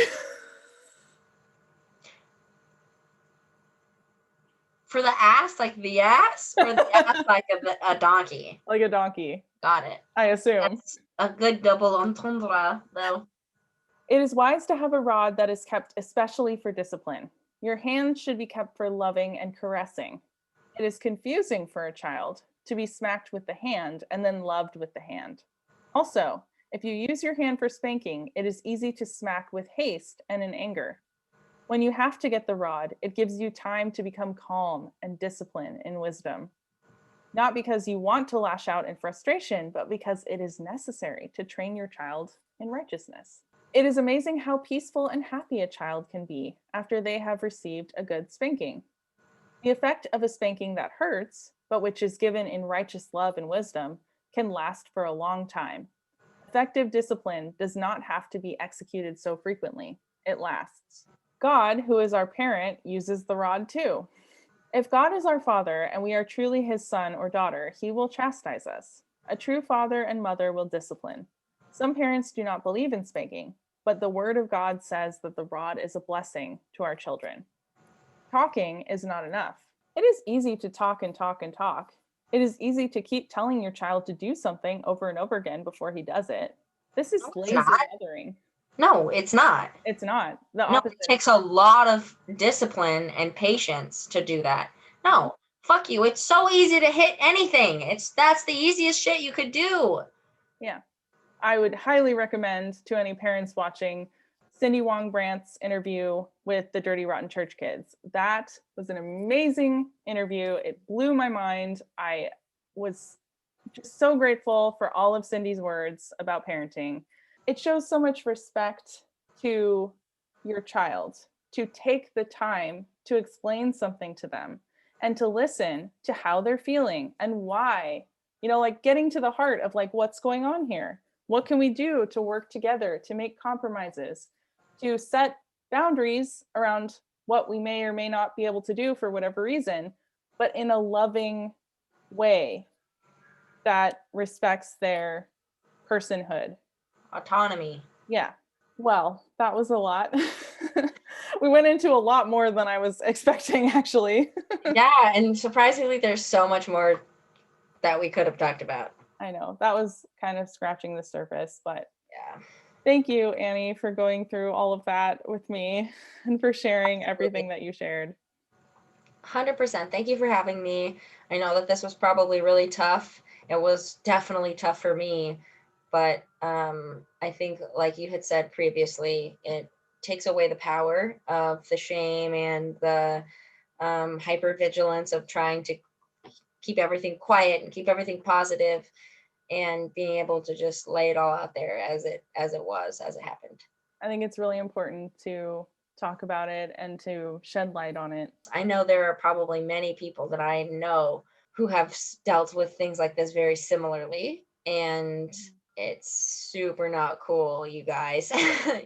For the ass, like the ass, or the ass like a donkey? Like a donkey. Got it. I assume. That's a good double entendre, though. It is wise to have a rod that is kept especially for discipline. Your hands should be kept for loving and caressing. It is confusing for a child to be smacked with the hand and then loved with the hand. Also, if you use your hand for spanking, it is easy to smack with haste and in anger. When you have to get the rod, it gives you time to become calm and discipline in wisdom. Not because you want to lash out in frustration, but because it is necessary to train your child in righteousness. It is amazing how peaceful and happy a child can be after they have received a good spanking. The effect of a spanking that hurts, but which is given in righteous love and wisdom, can last for a long time. Effective discipline does not have to be executed so frequently. It lasts. God, who is our parent, uses the rod too. If God is our father and we are truly his son or daughter, he will chastise us. A true father and mother will discipline. Some parents do not believe in spanking, but the word of God says that the rod is a blessing to our children. Talking is not enough. It is easy to talk and talk and talk. It is easy to keep telling your child to do something over and over again before he does it. This is lazy mothering. No, it's not. It's not. It takes a lot of discipline and patience to do that. No, fuck you. It's so easy to hit anything. That's the easiest shit you could do. Yeah. I would highly recommend to any parents watching Cindy Wong Brandt's interview with the Dirty Rotten Church Kids. That was an amazing interview. It blew my mind. I was just so grateful for all of Cindy's words about parenting. It shows so much respect to your child to take the time to explain something to them and to listen to how they're feeling and why, like getting to the heart of like, what's going on here? What can we do to work together, to make compromises, to set boundaries around what we may or may not be able to do for whatever reason, but in a loving way that respects their personhood. Autonomy. Yeah. Well, that was a lot. We went into a lot more than I was expecting, actually. Yeah, and surprisingly, there's so much more that we could have talked about. I know. That was kind of scratching the surface, but yeah. Thank you, Annie, for going through all of that with me and for sharing everything that you shared. 100%. Thank you for having me. I know that this was probably really tough. It was definitely tough for me, but I think, like you had said previously, it takes away the power of the shame and the hypervigilance of trying to keep everything quiet and keep everything positive. and being able to just lay it all out there as it happened. I think it's really important to talk about it and to shed light on it. I know there are probably many people that I know who have dealt with things like this very similarly, and it's super not cool, you guys.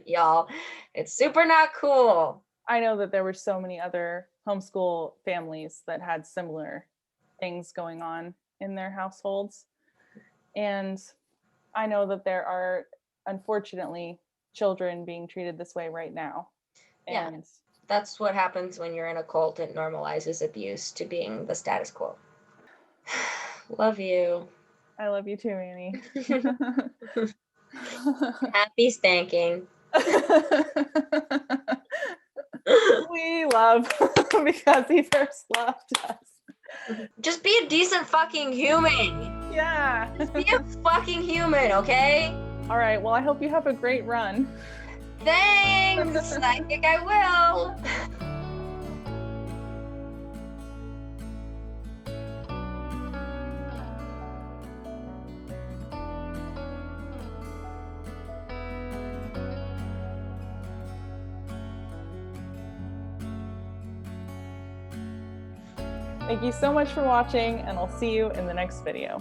Y'all, it's super not cool. I know that there were so many other homeschool families that had similar things going on in their households. And I know that there are, unfortunately, children being treated this way right now. Yeah, And that's what happens when you're in a cult. It normalizes abuse to being the status quo. Love you. I love you too, Annie. Happy spanking. We love because he first loved us. Just be a decent fucking human. Yeah. Just be a fucking human, okay? All right. Well, I hope you have a great run. Thanks. I think I will. Thank you so much for watching, and I'll see you in the next video.